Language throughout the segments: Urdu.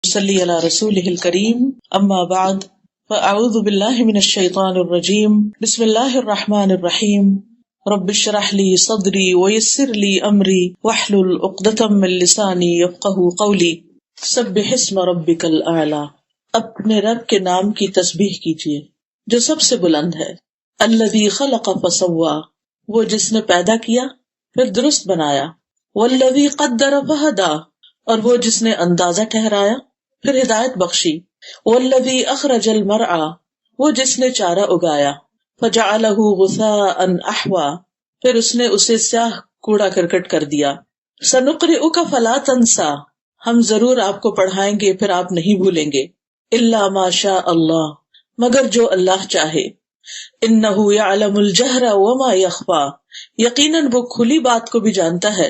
صلی علی رسولہ الکریم اما بعد فاعوذ باللہ من الشیطان الرجیم بسم اللہ الرحمن الرحیم رب اشرح لی صدری ویسر لی امری واحلل عقدۃ من لسانی یفقہوا قولی سبح اسم ربک الاعلی۔ اپنے رب کے نام کی تسبیح کیجیے جو سب سے بلند ہے۔ الذی خلق فسوی، وہ جس نے پیدا کیا پھر درست بنایا۔ والذی قدر فہدی، اور وہ جس نے اندازہ ٹھہرایا پھر ہدایت بخشی۔ والذی اخرج المرعی، وہ جس نے چارہ اگایا۔ فجعلہ غثاء احوی، پھر اس نے اسے سیاہ کوڑا کرکٹ کر دیا۔ سنقرئک فلا تنسى، ہم ضرور آپ کو پڑھائیں گے پھر آپ نہیں بھولیں گے۔ الا ما شاء اللہ، مگر جو اللہ چاہے۔ انہ یعلم الجہر وما یخفی، یقیناً وہ کھلی بات کو بھی جانتا ہے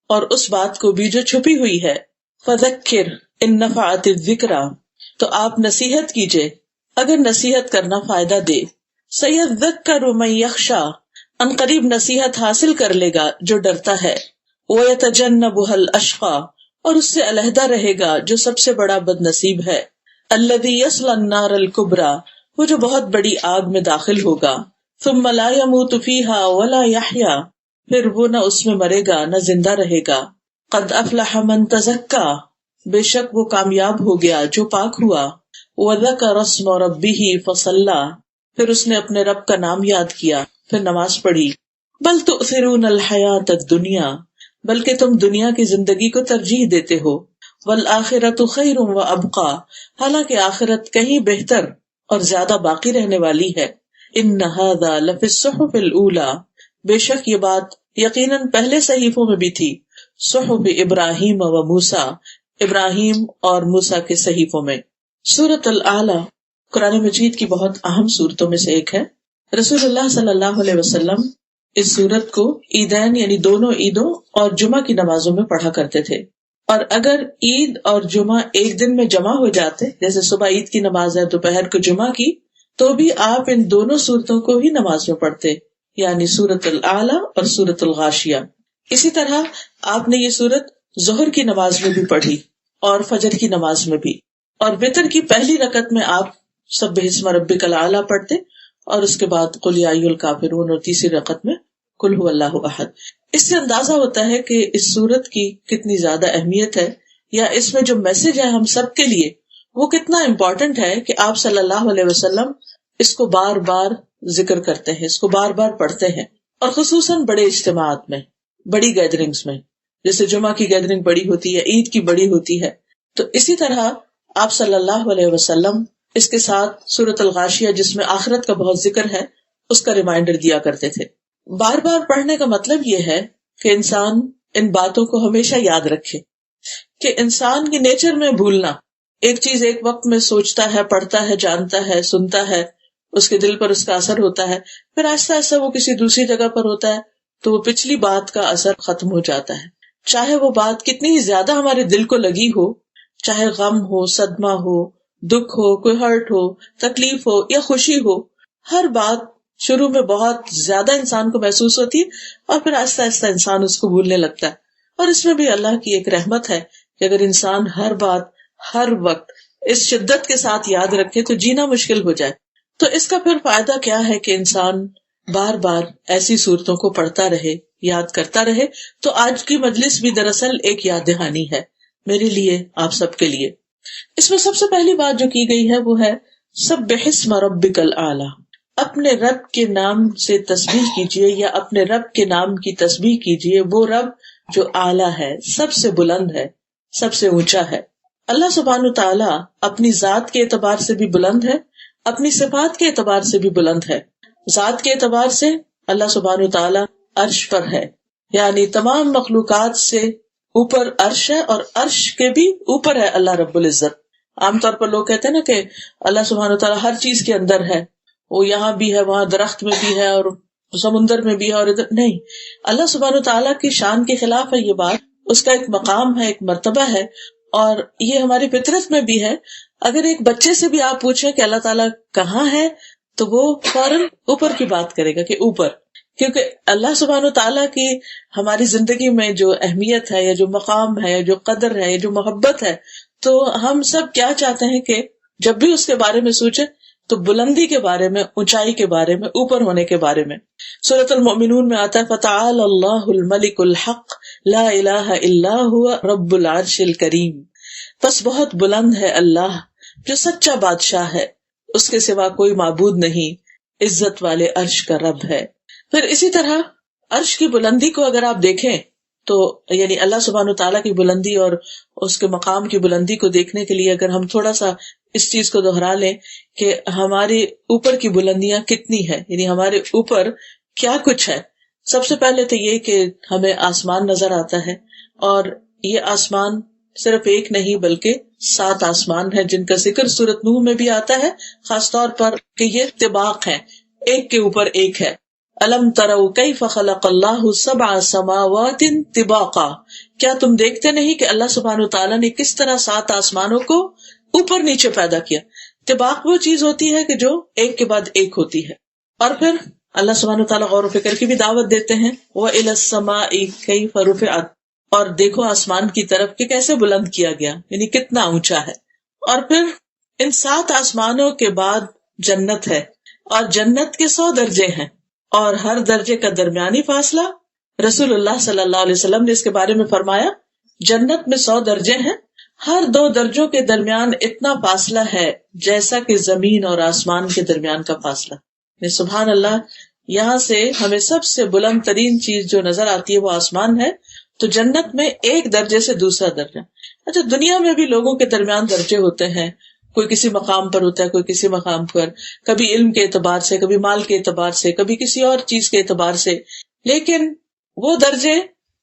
اور اس بات کو بھی جو چھپی ہوئی ہے۔ فذکر ان نفعت الذکری، تو آپ نصیحت کیجئے اگر نصیحت کرنا فائدہ دے۔ سیذکر من یخشی، ان قریب نصیحت حاصل کر لے گا جو ڈرتا ہے۔ ویتجنبها الاشقی، اور اس سے علیحدہ رہے گا جو سب سے بڑا بد نصیب ہے۔ الذی یصلی النار الکبری، وہ جو بہت بڑی آگ میں داخل ہوگا۔ ثم لا یموت فیہا ولا یحییٰ، پھر وہ نہ اس میں مرے گا نہ زندہ رہے گا۔ قد افلح من تزکی، بے شک وہ کامیاب ہو گیا جو پاک ہوا۔ وذکر اسم ربہ فصلی، پھر اس نے اپنے رب کا نام یاد کیا پھر نماز پڑھی۔ بل تؤثرون الحیاۃ الدنیا، بلکہ تم دنیا کی زندگی کو ترجیح دیتے ہو۔ والآخرۃ خیر وابقی، حالانکہ آخرت کہیں بہتر اور زیادہ باقی رہنے والی ہے۔ ان ھذا لفی الصحف الاولی، بے شک یہ بات یقیناً پہلے صحیفوں میں بھی تھی۔ صحف ابراہیم و موسیٰ، ابراہیم اور موسیٰ کے صحیفوں میں۔ سورۃ الاعلی قرآن مجید کی بہت اہم سورتوں میں سے ایک ہے۔ رسول اللہ صلی اللہ علیہ وسلم اس سورت کو عیدین یعنی دونوں عیدوں اور جمعہ کی نمازوں میں پڑھا کرتے تھے، اور اگر عید اور جمعہ ایک دن میں جمع ہو جاتے، جیسے صبح عید کی نماز ہے دوپہر کو جمعہ کی، تو بھی آپ ان دونوں سورتوں کو ہی نماز میں پڑھتے، یعنی سورۃ الاعلی اور سورۃ الغاشیہ۔ اسی طرح آپ نے یہ سورت ظہر کی نماز میں بھی پڑھی اور فجر کی نماز میں بھی، اور وتر کی پہلی رکعت میں آپ سبح اسم ربک الاعلی پڑھتے، اور اس کے بعد قل یا ایھا الکافرون، اور تیسری رکعت میں قل ھو اللہ احد۔ اس سے اندازہ ہوتا ہے کہ اس سورت کی کتنی زیادہ اہمیت ہے، یا اس میں جو میسج ہے ہم سب کے لیے وہ کتنا امپورٹنٹ ہے کہ آپ صلی اللہ علیہ وسلم اس کو بار بار ذکر کرتے ہیں، اس کو بار بار پڑھتے ہیں، اور خصوصاً بڑے اجتماعات میں، بڑی گیدرنگز میں، جیسے جمعہ کی گیدرنگ بڑی ہوتی ہے، عید کی بڑی ہوتی ہے۔ تو اسی طرح آپ صلی اللہ علیہ وسلم اس کے ساتھ سورۃ الغاشیہ جس میں آخرت کا بہت ذکر ہے اس کا ریمائنڈر دیا کرتے تھے۔ بار بار پڑھنے کا مطلب یہ ہے کہ انسان ان باتوں کو ہمیشہ یاد رکھے کہ انسان کی نیچر میں بھولنا، ایک چیز ایک وقت میں سوچتا ہے، پڑھتا ہے، جانتا ہے، سنتا ہے، اس کے دل پر اس کا اثر ہوتا ہے، پھر آہستہ آہستہ وہ کسی دوسری جگہ پر ہوتا ہے تو وہ پچھلی بات کا اثر ختم ہو جاتا ہے، چاہے وہ بات کتنی ہی زیادہ ہمارے دل کو لگی ہو، چاہے غم ہو، صدمہ ہو، دکھ ہو، کوئی ہرٹ ہو، تکلیف ہو یا خوشی ہو، ہر بات شروع میں بہت زیادہ انسان کو محسوس ہوتی ہے اور پھر آہستہ آہستہ انسان اس کو بھولنے لگتا ہے۔ اور اس میں بھی اللہ کی ایک رحمت ہے کہ اگر انسان ہر بات ہر وقت اس شدت کے ساتھ یاد رکھے تو جینا مشکل ہو جائے۔ تو اس کا پھر فائدہ کیا ہے کہ انسان بار بار ایسی صورتوں کو پڑھتا رہے، یاد کرتا رہے۔ تو آج کی مجلس بھی دراصل ایک یاد دہانی ہے میرے لیے، آپ سب کے لیے۔ اس میں سب سے پہلی بات جو کی گئی ہے وہ ہے سبح اسم ربک الاعلی، اپنے رب کے نام سے تسبیح کیجیے، یا اپنے رب کے نام کی تسبیح کیجیے، وہ رب جو اعلیٰ ہے، سب سے بلند ہے، سب سے اونچا ہے۔ اللہ سبحانہ تعالیٰ اپنی ذات کے اعتبار سے بھی بلند ہے، اپنی صفات کے اعتبار سے بھی بلند ہے۔ ذات کے اعتبار سے اللہ سبحانہ تعالیٰ عرش پر ہے، یعنی تمام مخلوقات سے اوپر عرش ہے، اور عرش کے بھی اوپر ہے اللہ رب العزت۔ عام طور پر لوگ کہتے ہیں نا کہ اللہ سبحانہ تعالیٰ ہر چیز کے اندر ہے، وہ یہاں بھی ہے، وہاں درخت میں بھی ہے، اور سمندر میں بھی ہے، اور ادھر نہیں۔ اللہ سبحانہ تعالیٰ کی شان کے خلاف ہے یہ بات، اس کا ایک مقام ہے، ایک مرتبہ ہے، اور یہ ہماری فطرت میں بھی ہے۔ اگر ایک بچے سے بھی آپ پوچھیں کہ اللہ تعالیٰ کہاں ہے تو وہ فوراً اوپر کی بات کرے گا کہ اوپر، کیونکہ اللہ سبحانہ تعالیٰ کی ہماری زندگی میں جو اہمیت ہے، یا جو مقام ہے، یا جو قدر ہے، یا جو محبت ہے، تو ہم سب کیا چاہتے ہیں کہ جب بھی اس کے بارے میں سوچیں تو بلندی کے بارے میں، اونچائی کے بارے میں، اوپر ہونے کے بارے میں. سورۃ المؤمنون میں آتا ہے فتعالی اللہ الملک الحق لا الہ الا هو رب العرش الکریم. پس بہت بلند ہے اللہ جو سچا بادشاہ ہے، اس کے سوا کوئی معبود نہیں، عزت والے عرش کا رب ہے. پھر اسی طرح عرش کی بلندی کو اگر آپ دیکھیں تو یعنی اللہ سبحانہ تعالیٰ کی بلندی اور اس کے مقام کی بلندی کو دیکھنے کے لیے اگر ہم تھوڑا سا اس چیز کو دہرا لیں کہ ہماری اوپر کی بلندیاں کتنی ہیں، یعنی ہمارے اوپر کیا کچھ ہے. سب سے پہلے تو یہ کہ ہمیں آسمان نظر آتا ہے، اور یہ آسمان صرف ایک نہیں بلکہ 7 آسمان ہیں جن کا ذکر سورۃ نوح میں بھی آتا ہے، خاص طور پر کہ یہ طباق ہیں، ایک کے اوپر ایک ہے. الم تروا کیف خلق اللہ 7 سماوات طباقا، کیا تم دیکھتے نہیں کہ اللہ سبحانہ تعالیٰ نے کس طرح 7 آسمانوں کو اوپر نیچے پیدا کیا. طباق وہ چیز ہوتی ہے کہ جو ایک کے بعد ایک ہوتی ہے. اور پھر اللہ سبحانہ تعالیٰ غور و فکر کی بھی دعوت دیتے ہیں وَإِلَى السَّمَاءِ كَيْفَ رُفِعَتْ، اور دیکھو آسمان کی طرف کہ کیسے بلند کیا گیا، یعنی کتنا اونچا ہے. اور پھر ان 7 آسمانوں کے بعد جنت ہے، اور جنت کے 100 درجے ہیں، اور ہر درجے کا درمیانی فاصلہ رسول اللہ صلی اللہ علیہ وسلم نے اس کے بارے میں فرمایا جنت میں 100 درجے ہیں، ہر 2 درجوں کے درمیان اتنا فاصلہ ہے جیسا کہ زمین اور آسمان کے درمیان کا فاصلہ. سبحان اللہ، یہاں سے ہمیں سب سے بلند ترین چیز جو نظر آتی ہے وہ آسمان ہے. تو جنت میں ایک درجے سے دوسرا درجہ. اچھا، دنیا میں بھی لوگوں کے درمیان درجے ہوتے ہیں، کوئی کسی مقام پر ہوتا ہے، کوئی کسی مقام پر، کبھی علم کے اعتبار سے، کبھی مال کے اعتبار سے، کبھی کسی اور چیز کے اعتبار سے. لیکن وہ درجے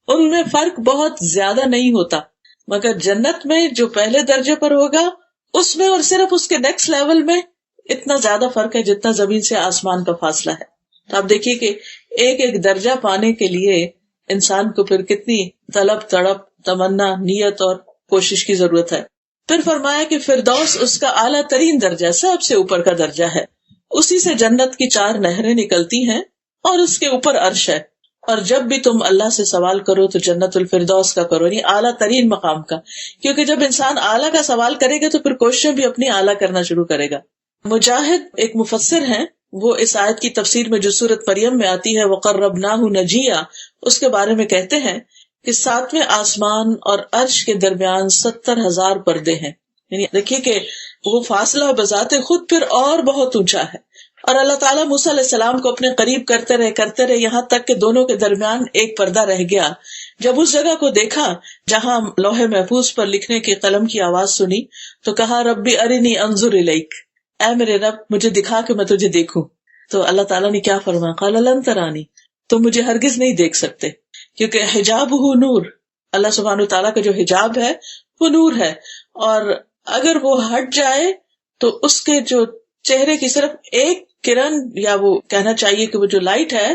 ان میں فرق بہت زیادہ نہیں ہوتا، مگر جنت میں جو پہلے درجے پر ہوگا اس میں اور صرف اس کے نیکسٹ لیول میں اتنا زیادہ فرق ہے جتنا زمین سے آسمان کا فاصلہ ہے. تو آپ دیکھیے کہ ایک ایک درجہ پانے کے لیے انسان کو پھر کتنی طلب، تڑپ، تمنا، نیت اور کوشش کی ضرورت ہے. پھر فرمایا کہ فردوس اس کا اعلیٰ ترین درجہ، سب سے اوپر کا درجہ ہے، اسی سے جنت کی 4 نہریں نکلتی ہیں، اور اس کے اوپر عرش ہے. اور جب بھی تم اللہ سے سوال کرو تو جنت الفردوس کا کرو، یعنی اعلیٰ ترین مقام کا، کیونکہ جب انسان اعلیٰ کا سوال کرے گا تو پھر کوششیں بھی اپنی اعلیٰ کرنا شروع کرے گا. مجاہد ایک مفسر ہیں، وہ اس آیت کی تفسیر میں جو سورۃ مریم میں آتی ہے وَقَرَّبْنَاهُ نَجِيًّا، اس کے بارے میں کہتے ہیں کہ 7ویں آسمان اور عرش کے درمیان 70,000 پردے ہیں. یعنی دیکھیے کہ وہ فاصلہ بذات خود پھر اور بہت اونچا ہے. اور اللہ تعالیٰ موسیٰ علیہ السلام کو اپنے قریب کرتے رہے یہاں تک کہ دونوں کے درمیان ایک پردہ رہ گیا. جب اس جگہ کو دیکھا جہاں لوح محفوظ پر لکھنے کی قلم کی آواز سنی تو کہا ربی ارنی انظر الیک، اے میرے رب مجھے دکھا کہ میں تجھے دیکھوں. تو اللہ تعالیٰ نے کیا فرمایا، قال لن ترانی، تم مجھے ہرگز نہیں دیکھ سکتے، کیونکہ حجابہ نور، اللہ سبحانہ تعالیٰ کا جو حجاب ہے وہ نور ہے، اور اگر وہ ہٹ جائے تو اس کے جو چہرے کی صرف ایک کرن، یا وہ کہنا چاہیے کہ وہ جو لائٹ ہے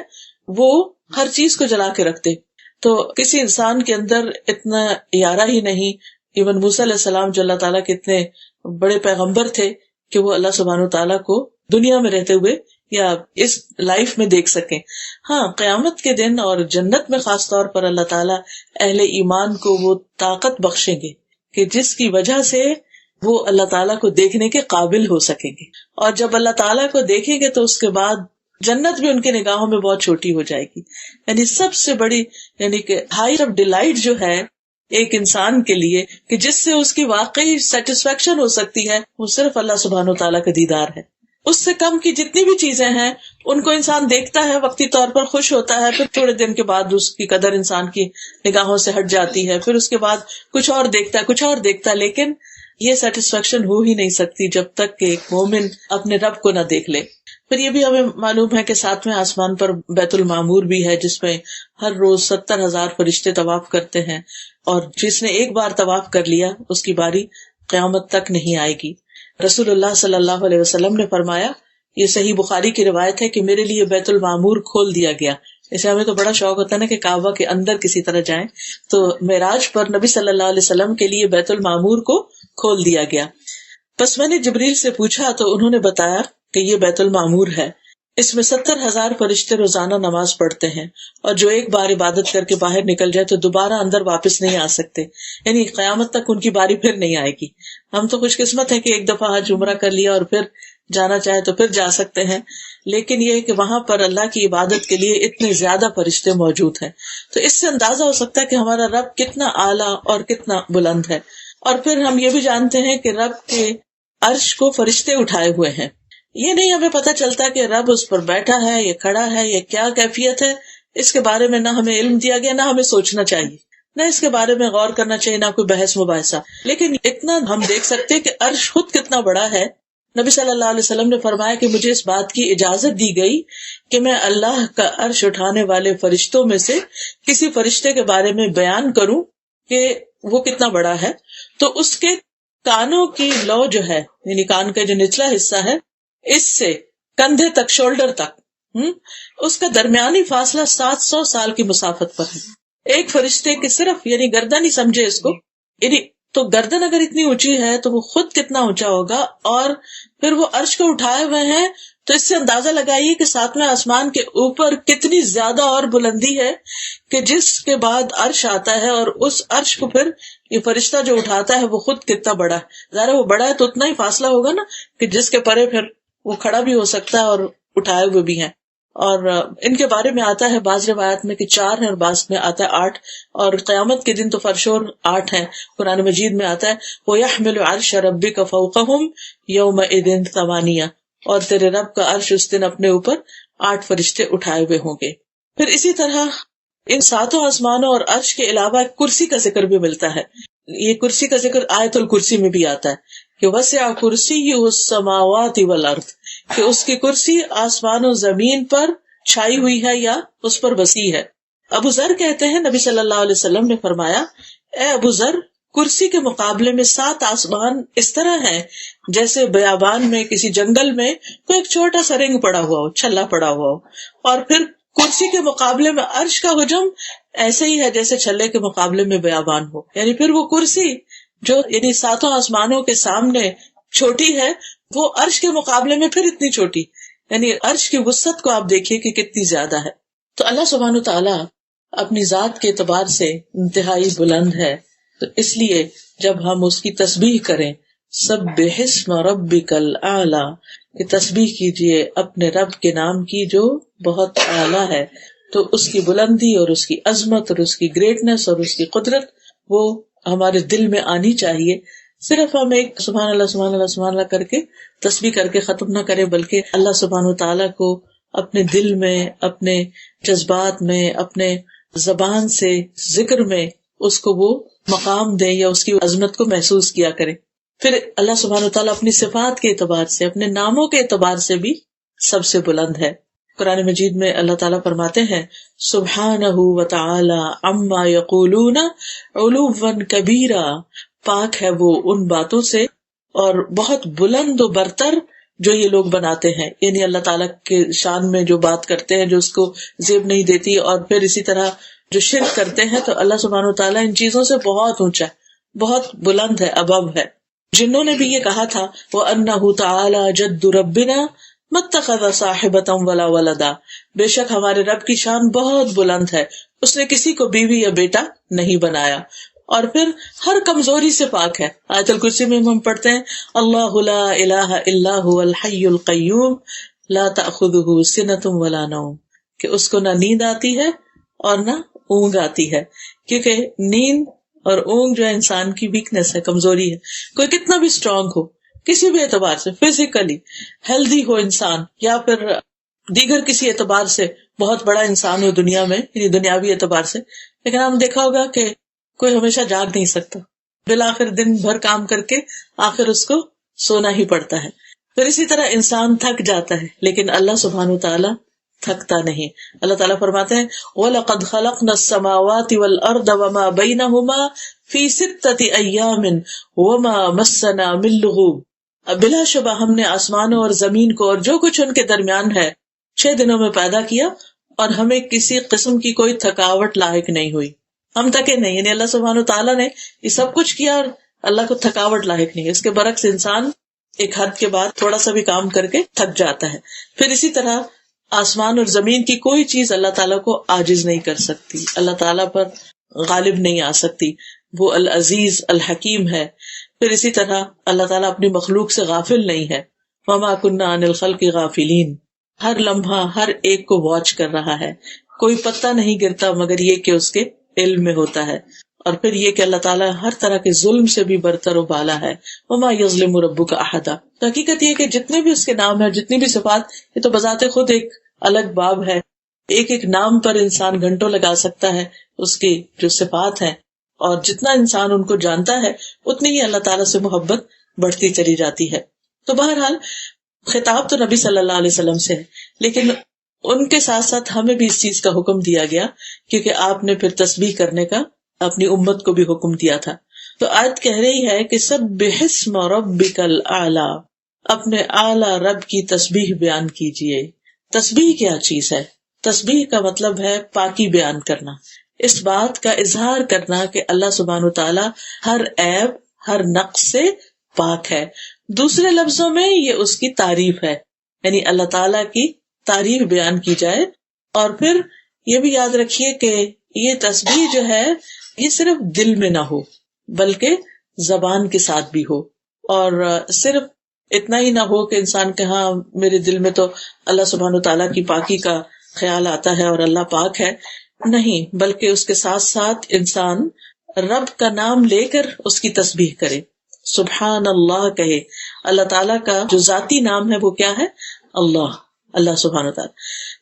وہ ہر چیز کو جلا کے رکھتے. تو کسی انسان کے اندر اتنا یارہ ہی نہیں، ایون موسیٰ علیہ السلام جو اللہ تعالیٰ کے اتنے بڑے پیغمبر تھے کہ وہ اللہ سبحانہ تعالیٰ کو دنیا میں رہتے ہوئے یا اس لائف میں دیکھ سکیں. ہاں، قیامت کے دن اور جنت میں خاص طور پر اللہ تعالیٰ اہل ایمان کو وہ طاقت بخشیں گے کہ جس کی وجہ سے وہ اللہ تعالیٰ کو دیکھنے کے قابل ہو سکیں گے. اور جب اللہ تعالیٰ کو دیکھیں گے تو اس کے بعد جنت بھی ان کی نگاہوں میں بہت چھوٹی ہو جائے گی. یعنی سب سے بڑی، یعنی کہ ہائٹ آف ڈیلائٹ جو ہے ایک انسان کے لیے کہ جس سے اس کی واقعی سیٹسفیکشن ہو سکتی ہے، وہ صرف اللہ سبحانہ و تعالیٰ کا دیدار ہے. اس سے کم کی جتنی بھی چیزیں ہیں ان کو انسان دیکھتا ہے، وقتی طور پر خوش ہوتا ہے، پھر تھوڑے دن کے بعد اس کی قدر انسان کی نگاہوں سے ہٹ جاتی ہے، پھر اس کے بعد کچھ اور دیکھتا ہے، لیکن یہ سیٹسفیکشن ہو ہی نہیں سکتی جب تک کہ ایک مومن اپنے رب کو نہ دیکھ لے. پھر یہ بھی ہمیں معلوم ہے کہ 7ویں آسمان پر بیت المعمور بھی ہے، جس میں ہر روز 70,000 فرشتے طواف کرتے ہیں، اور جس نے ایک بار طواف کر لیا اس کی باری قیامت تک نہیں آئے گی. رسول اللہ صلی اللہ علیہ وسلم نے فرمایا، یہ صحیح بخاری کی روایت ہے کہ میرے لیے بیت المعمور کھول دیا گیا. اسے ہمیں تو بڑا شوق ہوتا ہے نا کہ کعبہ کے اندر کسی طرح جائیں، تو معراج پر نبی صلی اللہ علیہ وسلم کے لیے بیت المعمور کو کھول دیا گیا. بس میں نے جبریل سے پوچھا تو انہوں نے بتایا کہ یہ بیت المعمور ہے. اس میں 70,000 فرشتے روزانہ نماز پڑھتے ہیں، اور جو ایک بار عبادت کر کے باہر نکل جائے تو دوبارہ اندر واپس نہیں آ سکتے، یعنی قیامت تک ان کی باری پھر نہیں آئے گی۔ ہم تو خوش قسمت ہیں کہ ایک دفعہ حج عمرہ کر لیا اور پھر جانا چاہے تو پھر جا سکتے ہیں، لیکن یہ کہ وہاں پر اللہ کی عبادت کے لیے اتنے زیادہ فرشتے موجود ہیں۔ تو اس سے اندازہ ہو سکتا ہے کہ ہمارا رب کتنا اعلیٰ اور کتنا بلند ہے۔ اور پھر ہم یہ بھی جانتے ہیں کہ رب کے عرش کو فرشتے اٹھائے ہوئے ہیں۔ یہ نہیں ہمیں پتہ چلتا کہ رب اس پر بیٹھا ہے یا کھڑا ہے یا کیا کیفیت ہے، اس کے بارے میں نہ ہمیں علم دیا گیا، نہ ہمیں سوچنا چاہیے، نہ اس کے بارے میں غور کرنا چاہیے، نہ کوئی بحث مباحثہ۔ لیکن اتنا ہم دیکھ سکتے کہ عرش خود کتنا بڑا ہے۔ نبی صلی اللہ علیہ وسلم نے فرمایا کہ مجھے اس بات کی اجازت دی گئی کہ میں اللہ کا عرش اٹھانے والے فرشتوں میں سے کسی فرشتے کے بارے میں بیان کروں کہ وہ کتنا بڑا ہے، تو اس کے کانوں کی لو جو ہے، یعنی کان کا جو نچلا حصہ ہے، اس سے کندھے تک، شولڈر تک، اس کا درمیانی فاصلہ 700 سال کی مسافت پر ہے۔ ایک فرشتے کی صرف یعنی گردن ہی سمجھے اس کو، یعنی تو گردن اگر اتنی اونچی ہے تو وہ خود کتنا اونچا ہوگا، اور پھر وہ عرش کو اٹھائے ہوئے ہیں، تو اس سے اندازہ لگائیے کہ ساتویں آسمان کے اوپر کتنی زیادہ اور بلندی ہے، کہ جس کے بعد عرش آتا ہے، اور اس عرش کو پھر یہ فرشتہ جو اٹھاتا ہے وہ خود کتنا بڑا ہے۔ ظاہر وہ بڑا ہے تو اتنا ہی فاصلہ ہوگا نا کہ جس کے پرے پھر وہ کھڑا بھی ہو سکتا ہے اور اٹھائے ہوئے بھی ہیں۔ اور ان کے بارے میں آتا ہے بعض روایات میں کہ 4 ہیں اور بعض میں آتا ہے 8، اور قیامت کے دن تو فرشور 8 ہیں۔ قرآن مجید میں آتا ہے وَيَحْمِلُ عَرْشَ رَبِّكَ فَوْقَهُمْ يَوْمَئِذٍ ثَمَانِيَةٌ، اور تیرے رب کا عرش اس دن اپنے اوپر 8 فرشتے اٹھائے ہوئے ہوں گے۔ پھر اسی طرح ان 7 آسمانوں اور عرش کے علاوہ ایک کرسی کا ذکر بھی ملتا ہے۔ یہ کرسی کا ذکر آیت الکرسی میں بھی آتا ہے کہ وسع کرسیہ السماوات والارض، کہ اس کی کرسی آسمان و زمین پر چھائی ہوئی ہے یا اس پر وسیع ہے۔ ابو ذر کہتے ہیں نبی صلی اللہ علیہ وسلم نے فرمایا، اے ابو ذر، کرسی کے مقابلے میں 7 آسمان اس طرح ہیں جیسے بیابان میں کسی جنگل میں کوئی ایک چھوٹا سا رنگ پڑا ہوا ہو، چھلا پڑا ہوا ہو، اور پھر کرسی کے مقابلے میں عرش کا حجم ایسے ہی ہے جیسے چھلے کے مقابلے میں بیابان ہو۔ یعنی پھر وہ کرسی جو یعنی 7 آسمانوں کے سامنے چھوٹی ہے، وہ عرش کے مقابلے میں پھر اتنی چھوٹی، یعنی عرش کی وسعت کو آپ دیکھیے کہ کتنی زیادہ ہے۔ تو اللہ سبحانہ تعالیٰ اپنی ذات کے اعتبار سے انتہائی بلند ہے، تو اس لیے جب ہم اس کی تسبیح کریں، سبح اسم ربک الاعلی، کہ تسبیح کیجئے اپنے رب کے نام کی جو بہت اعلیٰ ہے، تو اس کی بلندی اور اس کی عظمت اور اس کی گریٹنس اور اس کی قدرت وہ ہمارے دل میں آنی چاہیے۔ صرف ہم ایک سبحان اللہ سبحان اللہ سبحان اللہ کر کے تسبیح کر کے ختم نہ کریں، بلکہ اللہ سبحانہ وتعالیٰ کو اپنے دل میں، اپنے جذبات میں، اپنے زبان سے ذکر میں اس کو وہ مقام دیں یا اس کی عظمت کو محسوس کیا کریں۔ پھر اللہ سبحانہ وتعالیٰ اپنی صفات کے اعتبار سے، اپنے ناموں کے اعتبار سے بھی سب سے بلند ہے۔ قرآن مجید میں اللہ تعالیٰ فرماتے ہیں سبحانہ وتعالی عما یقولون علوا کبیرا، پاک ہے وہ ان باتوں سے اور بہت بلند و برتر جو یہ لوگ بناتے ہیں، یعنی اللہ تعالیٰ کے شان میں جو بات کرتے ہیں جو اس کو زیب نہیں دیتی، اور پھر اسی طرح جو شرک کرتے ہیں، تو اللہ سبحانہ وتعالیٰ ان چیزوں سے بہت اونچا ہے، بہت بلند ہے، ابو ہے۔ جنہوں نے بھی یہ کہا تھا وَأَنَّهُ تَعَالَى جَدُّ رَبِّنَا مَتَّخَذَ صَاحِبَةً وَلَا وَلَدًا، بے شک ہمارے رب کی شان بہت بلند ہے، اس نے کسی کو بیوی یا بیٹا نہیں بنایا، اور پھر ہر کمزوری سے پاک ہے۔ آیت الکرسی میں ہم پڑھتے ہیں اللہ لا الہ الا هو الحی القیوم لا تأخذہ سنۃ ولا نوم، کہ اس کو نہ نیند آتی ہے اور نہ اونگ آتی ہے، کیونکہ نیند اور اونگ جو ہے انسان کی ویکنس ہے، کمزوری ہے۔ کوئی کتنا بھی اسٹرانگ ہو، کسی بھی اعتبار سے، فزیکلی ہیلدی ہو انسان، یا پھر دیگر کسی اعتبار سے بہت بڑا انسان ہو دنیا میں، یعنی دنیاوی اعتبار سے، لیکن ہم دیکھا ہوگا کہ کوئی ہمیشہ جاگ نہیں سکتا، بالآخر دن بھر کام کر کے آخر اس کو سونا ہی پڑتا ہے۔ پھر اسی طرح انسان تھک جاتا ہے، لیکن اللہ سبحانہ تعالیٰ تھکتا نہیں۔ اللہ تعالیٰ فرماتے ہیں وَلَقَدْ خَلَقْنَا السَّمَاوَاتِ وَالْأَرْضَ وَمَا بَيْنَهُمَا فِي سِتَّةِ أَيَّامٍ وَمَا مَسَّنَا مِن لُغُوبٍ، بلا شبہ ہم نے آسمانوں اور زمین کو اور جو کچھ ان کے درمیان ہے 6 دنوں میں پیدا کیا، اور ہمیں کسی قسم کی کوئی تھکاوٹ لاحق نہیں ہوئی، ہم تھکے نہیں، یعنی اللہ سبحانہ تعالیٰ نے یہ سب کچھ کیا اور اللہ کو تھکاوٹ لاحق نہیں۔ اس کے برعکس انسان ایک حد کے بعد تھوڑا سا بھی کام کر کے تھک جاتا ہے۔ پھر اسی طرح آسمان اور زمین کی کوئی چیز اللہ تعالیٰ کو عاجز نہیں کر سکتی، اللہ تعالیٰ پر غالب نہیں آ سکتی، وہ العزیز الحکیم ہے. پھر اسی طرح اللہ تعالیٰ اپنی مخلوق سے غافل نہیں ہے. وما كنا عن الخلق غافلین، ہر لمحہ ہر ایک کو واچ کر رہا ہے، کوئی پتہ نہیں گرتا مگر یہ کہ اس کے علم میں ہوتا ہے. اور پھر یہ کہ اللہ تعالیٰ ہر طرح کے ظلم سے بھی برتر و بالا ہے. وما یظلم ربک احدا، حقیقت یہ کہ جتنے بھی اس کے نام ہیں، جتنی بھی صفات، یہ تو بذات خود ایک الگ باب ہے. ایک ایک نام پر انسان گھنٹوں لگا سکتا ہے، اس کی جو صفات ہیں، اور جتنا انسان ان کو جانتا ہے اتنی ہی اللہ تعالیٰ سے محبت بڑھتی چلی جاتی ہے. تو بہرحال خطاب تو نبی صلی اللہ علیہ وسلم سے ہے، لیکن ان کے ساتھ ساتھ ہمیں بھی اس چیز کا حکم دیا گیا، کیونکہ آپ نے پھر تسبیح کرنے کا اپنی امت کو بھی حکم دیا تھا. تو آیت کہہ رہی ہے کہ سبح اسم ربک الاعلی، اپنے اعلی رب کی تسبیح بیان کیجئے. تسبیح کیا چیز ہے؟ تسبیح کا مطلب ہے پاکی بیان کرنا، اس بات کا اظہار کرنا کہ اللہ سبحانہ وتعالی ہر عیب ہر نقص سے پاک ہے. دوسرے لفظوں میں یہ اس کی تعریف ہے، یعنی اللہ تعالیٰ کی تعریف بیان کی جائے. اور پھر یہ بھی یاد رکھیے کہ یہ تسبیح جو ہے یہ صرف دل میں نہ ہو بلکہ زبان کے ساتھ بھی ہو. اور صرف اتنا ہی نہ ہو کہ انسان کہ ہاں میرے دل میں تو اللہ سبحانہ تعالیٰ کی پاکی کا خیال آتا ہے اور اللہ پاک ہے، نہیں، بلکہ اس کے ساتھ ساتھ انسان رب کا نام لے کر اس کی تسبیح کرے، سبحان اللہ کہے. اللہ تعالیٰ کا جو ذاتی نام ہے وہ کیا ہے؟ اللہ، اللہ سبحانہ تعالیٰ.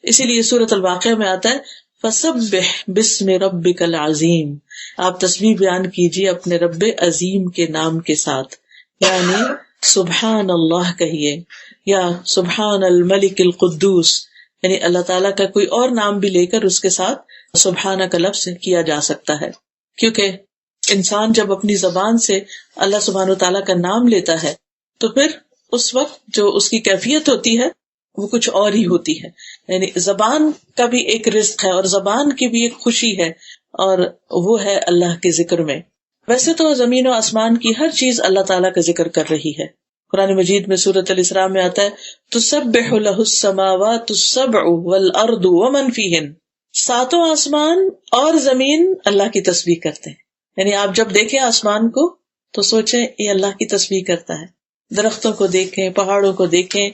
اسی لیے سورۃ الواقعہ میں آتا ہے فسبح باسم ربک العظیم، آپ تسبیح بیان کیجیے اپنے رب عظیم کے نام کے ساتھ، یعنی سبحان اللہ کہیے یا سبحان الملک القدوس، یعنی اللہ تعالیٰ کا کوئی اور نام بھی لے کر اس کے ساتھ سبحانہ کا لفظ کیا جا سکتا ہے. کیونکہ انسان جب اپنی زبان سے اللہ سبحانہ تعالیٰ کا نام لیتا ہے تو پھر اس وقت جو اس کی کیفیت ہوتی ہے وہ کچھ اور ہی ہوتی ہے. یعنی زبان کا بھی ایک رزق ہے اور زبان کی بھی ایک خوشی ہے، اور وہ ہے اللہ کے ذکر میں. ویسے تو زمین و آسمان کی ہر چیز اللہ تعالیٰ کا ذکر کر رہی ہے. قرآن مجید میں سورۃ الاسراء میں آتا ہے تسبح لہ السماوات السبع والارض ومن فیہن، ساتوں آسمان اور زمین اللہ کی تسبیح کرتے ہیں. یعنی آپ جب دیکھیں آسمان کو تو سوچیں یہ اللہ کی تسبیح کرتا ہے. درختوں کو دیکھیں، پہاڑوں کو دیکھیں،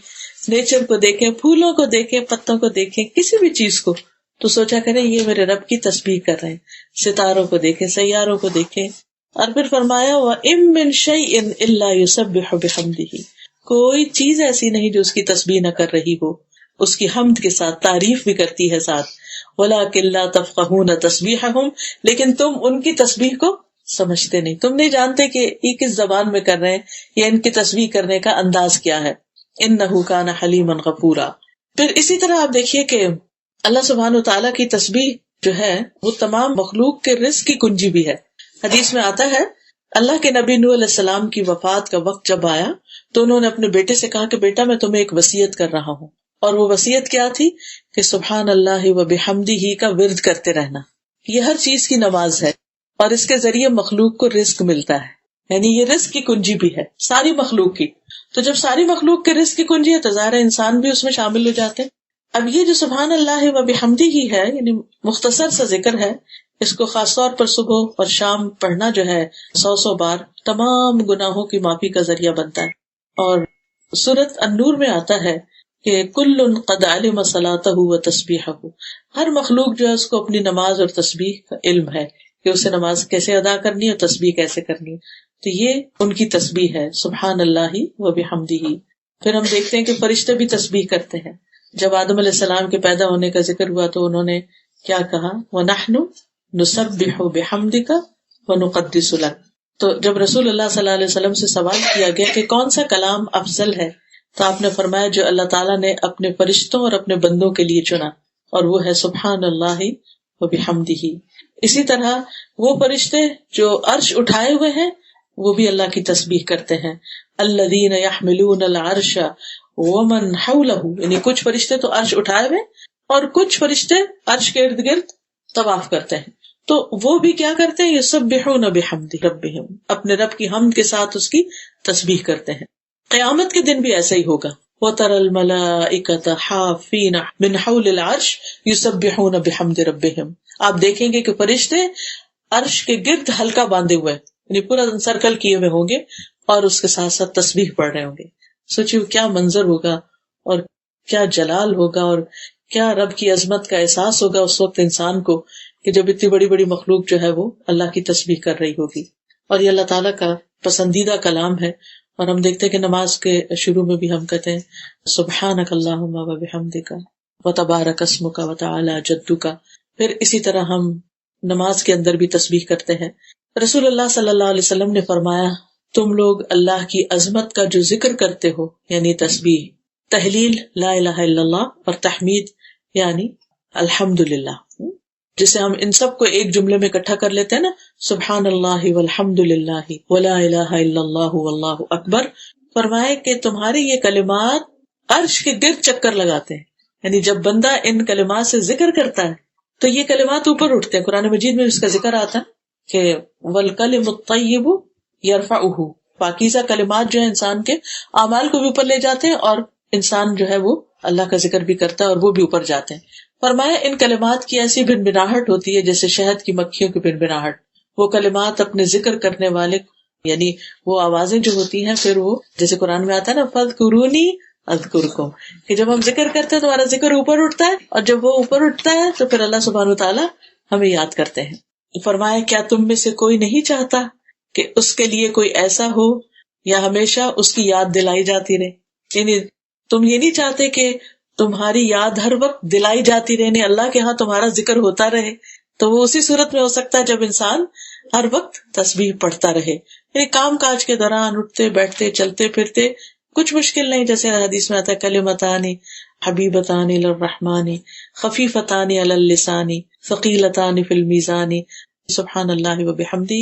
نیچر کو دیکھیں، پھولوں کو دیکھیں، پتوں کو دیکھیں، کسی بھی چیز کو تو سوچا کریں یہ میرے رب کی تسبیح کر رہے ہیں. ستاروں کو دیکھیں، سیاروں کو دیکھیں. اور پھر فرمایا وَإِن مِّن شَيْءٍ إِلَّا يُسَبِّحُ بِحَمْدِهِ، کوئی چیز ایسی نہیں جو اس کی تسبیح نہ کر رہی ہو، اس کی حمد کے ساتھ تعریف بھی کرتی ہے ساتھ. وَلَٰكِن لَّا تَفْقَهُونَ تَسْبِيحَهُمْ، لیکن تم ان کی تسبیح کو سمجھتے نہیں، تم نہیں جانتے کہ یہ کس زبان میں کر رہے ہیں یا ان کی تسبیح کرنے کا انداز کیا ہے. إِنَّهُ كَانَ حَلِيمًا غَفُورًا. پھر اسی طرح آپ دیکھیے کہ اللہ سبحانہ وتعالیٰ کی تسبیح جو ہے وہ تمام مخلوق کے رزق کی کنجی بھی ہے. حدیث میں آتا ہے اللہ کے نبی نوح علیہ السلام کی وفات کا وقت جب آیا تو انہوں نے اپنے بیٹے سے کہا کہ بیٹا میں تمہیں ایک وصیت کر رہا ہوں. اور وہ وصیت کیا تھی کہ سبحان اللہ و بحمدہ کا ورد کرتے رہنا. یہ ہر چیز کی نماز ہے اور اس کے ذریعے مخلوق کو رزق ملتا ہے، یعنی یہ رزق کی کنجی بھی ہے ساری مخلوق کی. تو جب ساری مخلوق کے رزق کی کنجی ہے تو ظاہر انسان بھی اس میں شامل ہو جاتے ہیں. اب یہ جو سبحان اللہ و بحمدہ ہے یعنی مختصر سا ذکر ہے، اس کو خاص طور پر صبح اور شام پڑھنا جو ہے 100 بار تمام گناہوں کی معافی کا ذریعہ بنتا ہے. اور سورۃ النور میں آتا ہے کہ کل قد علم صلاتہ و تسبیحہ، ہر مخلوق جو ہے اس کو اپنی نماز اور تسبیح کا علم ہے کہ اسے نماز کیسے ادا کرنی ہے اور تسبیح کیسے کرنی ہے. تو یہ ان کی تسبیح ہے سبحان اللہ و بحمدہ. پھر ہم دیکھتے ہیں کہ فرشتے بھی تسبیح کرتے ہیں. جب آدم علیہ السلام کے پیدا ہونے کا ذکر ہوا تو انہوں نے کیا کہا وَنَحْنُ نُسَبِّحُ بِحَمْدِكَ وَنُقَدِّسُ لَكَ. تو جب رسول اللہ صلی اللہ علیہ وسلم سے سوال کیا گیا کہ کون سا کلام افضل ہے تو آپ نے فرمایا جو اللہ تعالیٰ نے اپنے فرشتوں اور اپنے بندوں کے لیے چنا، اور وہ ہے سبحان اللہ و بحمدہ. اسی طرح وہ فرشتے جو عرش اٹھائے ہوئے ہیں وہ بھی اللہ کی تسبیح کرتے ہیں. الذین یحملون العرش ومن حولہ، یعنی کچھ فرشتے تو عرش اٹھائے ہوئے اور کچھ فرشتے عرش کے ارد گرد طواف کرتے ہیں. تو وہ بھی کیا کرتے ہیں یسبحون بحمد ربہم، اپنے رب کی حمد کے ساتھ اس کی تسبیح کرتے ہیں. قیامت کے دن بھی ایسا ہی ہوگا. وَتَرَى الْمَلَائِكَةَ حَافِّينَ مِنْ حَوْلِ الْعَرْشِ يُسَبِّحُونَ بِحَمْدِ رَبِّهِمْ. آپ دیکھیں گے کہ فرشتے عرش کے گرد حلقہ باندھے ہوئے ہیں، یعنی پورا سرکل کیے ہوئے ہوں گے اور اس کے ساتھ ساتھ تسبیح پڑھ رہے ہوں گے. سوچیے کیا منظر ہوگا اور کیا جلال ہوگا اور کیا رب کی عظمت کا احساس ہوگا اس وقت انسان کو کہ جب اتنی بڑی بڑی مخلوق جو ہے وہ اللہ کی تسبیح کر رہی ہوگی. اور یہ اللہ تعالیٰ کا پسندیدہ کلام ہے. اور ہم دیکھتے ہیں کہ نماز کے شروع میں بھی ہم کہتے ہیں سبحانک اللہم و بحمدک و تبارک اسمک و تعالی جدک. پھر اسی طرح ہم نماز کے اندر بھی تسبیح کرتے ہیں. رسول اللہ صلی اللہ علیہ وسلم نے فرمایا تم لوگ اللہ کی عظمت کا جو ذکر کرتے ہو یعنی تسبیح، تحلیل لا الہ الا اللہ اور تحمید یعنی الحمدللہ، جسے ہم ان سب کو ایک جملے میں اکٹھا کر لیتے ہیں نا، سبحان اللہ والحمد للہ ولا الہ الا اللہ واللہ اکبر. فرمائے کہ تمہارے یہ کلمات عرش کے گرد چکر لگاتے ہیں. یعنی جب بندہ ان کلمات سے ذکر کرتا ہے تو یہ کلمات اوپر اٹھتے ہیں. قرآن مجید میں اس کا ذکر آتا ہے کہ والکلم الطیب یرفعہ، پاکیزہ کلمات جو ہیں انسان کے اعمال کو بھی اوپر لے جاتے ہیں اور انسان جو ہے وہ اللہ کا ذکر بھی کرتا ہے اور وہ بھی اوپر جاتے ہیں. فرمایا ان کلمات کی ایسی بنبناہٹ ہوتی ہے جیسے شہد کی مکھیوں کی بنبناہٹ. وہ کلمات اپنے ذکر کرنے والے یعنی وہ آوازیں جو ہوتی ہیں پھر وہ جیسے قرآن میں آتا ہے نا فاذکرونی اذکرکم، کہ جب ہم ذکر کرتے ہیں تو ہمارا ذکر اوپر اٹھتا ہے اور جب وہ اوپر اٹھتا ہے تو پھر اللہ سبحانہ وتعالی ہمیں یاد کرتے ہیں. فرمایا کیا تم میں سے کوئی نہیں چاہتا کہ اس کے لیے کوئی ایسا ہو یا ہمیشہ اس کی یاد دلائی جاتی رہے. یعنی تم یہ نہیں چاہتے کہ تمہاری یاد ہر وقت دلائی جاتی رہے، اللہ کے ہاں تمہارا ذکر ہوتا رہے. تو وہ اسی صورت میں ہو سکتا ہے جب انسان ہر وقت تسبیح پڑھتا رہے. یعنی کام کاج کے دوران اٹھتے بیٹھتے چلتے پھرتے کچھ مشکل نہیں، جیسے حدیث میں آتا ہے کلمتان حبیبتان الی الرحمن خفیفتان علی اللسان ثقیلتان فی المیزان سبحان اللہ و بحمدہ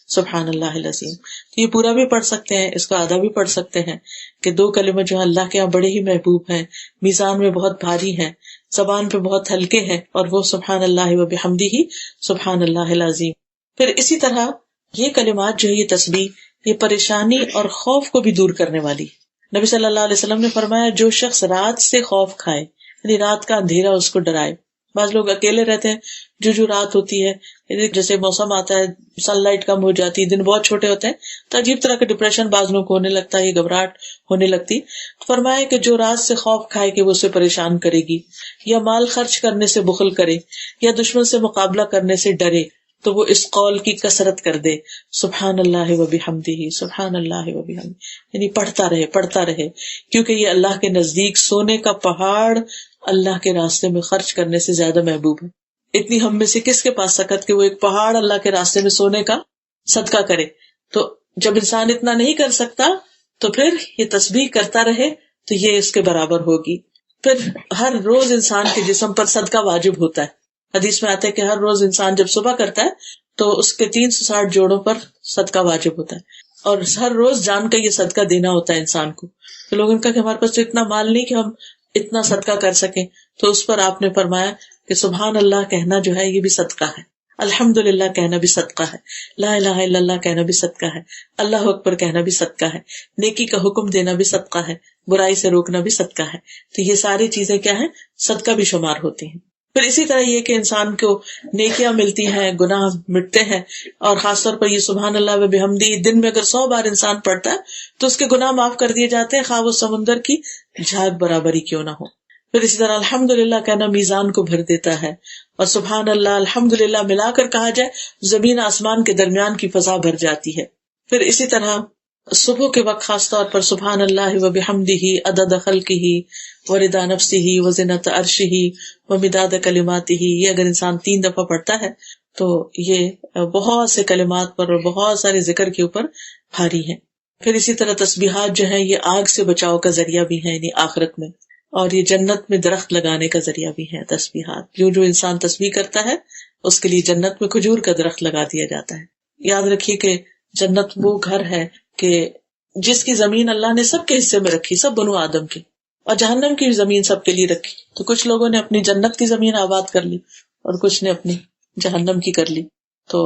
سبحان اللہ العظیم. تو یہ پورا بھی پڑھ سکتے ہیں، اس کو آدھا بھی پڑھ سکتے ہیں کہ دو کلمے جو اللہ کے یہاں بڑے ہی محبوب ہیں، میزان میں بہت بھاری ہیں، زبان پہ بہت ہلکے ہیں، اور وہ سبحان اللہ و بحمدہ سبحان اللہ العظیم. پھر اسی طرح یہ کلمات جو ہے یہ تسبیح یہ پریشانی اور خوف کو بھی دور کرنے والی. نبی صلی اللہ علیہ وسلم نے فرمایا جو شخص رات سے خوف کھائے یعنی رات کا اندھیرا اس کو ڈرائے. بعض لوگ اکیلے رہتے ہیں، جو رات ہوتی ہے جیسے موسم آتا ہے سن لائٹ کم ہو جاتی ہے، دن بہت چھوٹے ہوتے ہیں تو عجیب طرح کا ڈپریشن بعض لوگوں کو ہونے لگتا ہے، یہ گھبراہٹ ہونے لگتی. فرمایا کہ جو رات سے خوف کھائے کہ وہ اسے پریشان کرے گی یا مال خرچ کرنے سے بخل کرے یا دشمن سے مقابلہ کرنے سے ڈرے تو وہ اس قول کی کثرت کر دے سبحان اللہ و بحمدہ سبحان اللہ و بحمدہ، یعنی پڑھتا رہے کیونکہ یہ اللہ کے نزدیک سونے کا پہاڑ اللہ کے راستے میں خرچ کرنے سے زیادہ محبوب ہے. اتنی ہم میں سے کس کے پاس سکت کہ وہ ایک پہاڑ اللہ کے راستے میں سونے کا صدقہ کرے. تو جب انسان اتنا نہیں کر سکتا تو پھر یہ تسبیح کرتا رہے تو یہ اس کے برابر ہوگی. پھر ہر روز انسان کے جسم پر صدقہ واجب ہوتا ہے. حدیث میں آتا ہے کہ ہر روز انسان جب صبح کرتا ہے تو اس کے 360 جوڑوں پر صدقہ واجب ہوتا ہے اور ہر روز جان کا یہ صدقہ دینا ہوتا ہے انسان کو. تو لوگوں کا کہ ہمارے پاس تو اتنا مال نہیں کہ ہم اتنا صدقہ کر سکیں، تو اس پر آپ نے فرمایا کہ سبحان اللہ کہنا جو ہے یہ بھی صدقہ ہے، الحمدللہ کہنا بھی صدقہ ہے، لا الہ الا اللہ کہنا بھی صدقہ ہے، اللہ اکبر کہنا بھی صدقہ ہے، نیکی کا حکم دینا بھی صدقہ ہے، برائی سے روکنا بھی صدقہ ہے. تو یہ ساری چیزیں کیا ہیں؟ صدقہ بھی شمار ہوتی ہیں. پھر اسی طرح یہ کہ انسان کو نیکیاں ملتی ہیں، گناہ مٹتے ہیں، اور خاص طور پر یہ سبحان اللہ و بحمدہ دن میں اگر 100 بار انسان پڑھتا ہے تو اس کے گناہ معاف کر دیے جاتے ہیں، خواہ وہ سمندر کی جھاگ برابری کیوں نہ ہو. پھر اسی طرح الحمدللہ کہنا میزان کو بھر دیتا ہے، اور سبحان اللہ الحمدللہ ملا کر کہا جائے زمین آسمان کے درمیان کی فضا بھر جاتی ہے. پھر اسی طرح صبح کے وقت خاص طور پر سبحان اللہ و بحمدہ عدد خلقہ ورضا نفسہ وزنۃ عرشہ ومداد کلماتہ، یہ اگر انسان 3 دفعہ پڑھتا ہے تو یہ بہت سے کلمات پر اور بہت سارے ذکر کے اوپر بھاری ہے. پھر اسی طرح تسبیحات جو ہیں یہ آگ سے بچاؤ کا ذریعہ بھی ہیں یعنی آخرت میں، اور یہ جنت میں درخت لگانے کا ذریعہ بھی ہے تسبیحات. جو انسان تسبیح کرتا ہے اس کے لیے جنت میں کھجور کا درخت لگا دیا جاتا ہے. یاد رکھیے کہ جنت وہ گھر ہے کہ جس کی زمین اللہ نے سب کے حصے میں رکھی، سب بنو آدم کی، اور جہنم کی زمین سب کے لیے رکھی. تو کچھ لوگوں نے اپنی جنت کی زمین آباد کر لی اور کچھ نے اپنی جہنم کی کر لی. تو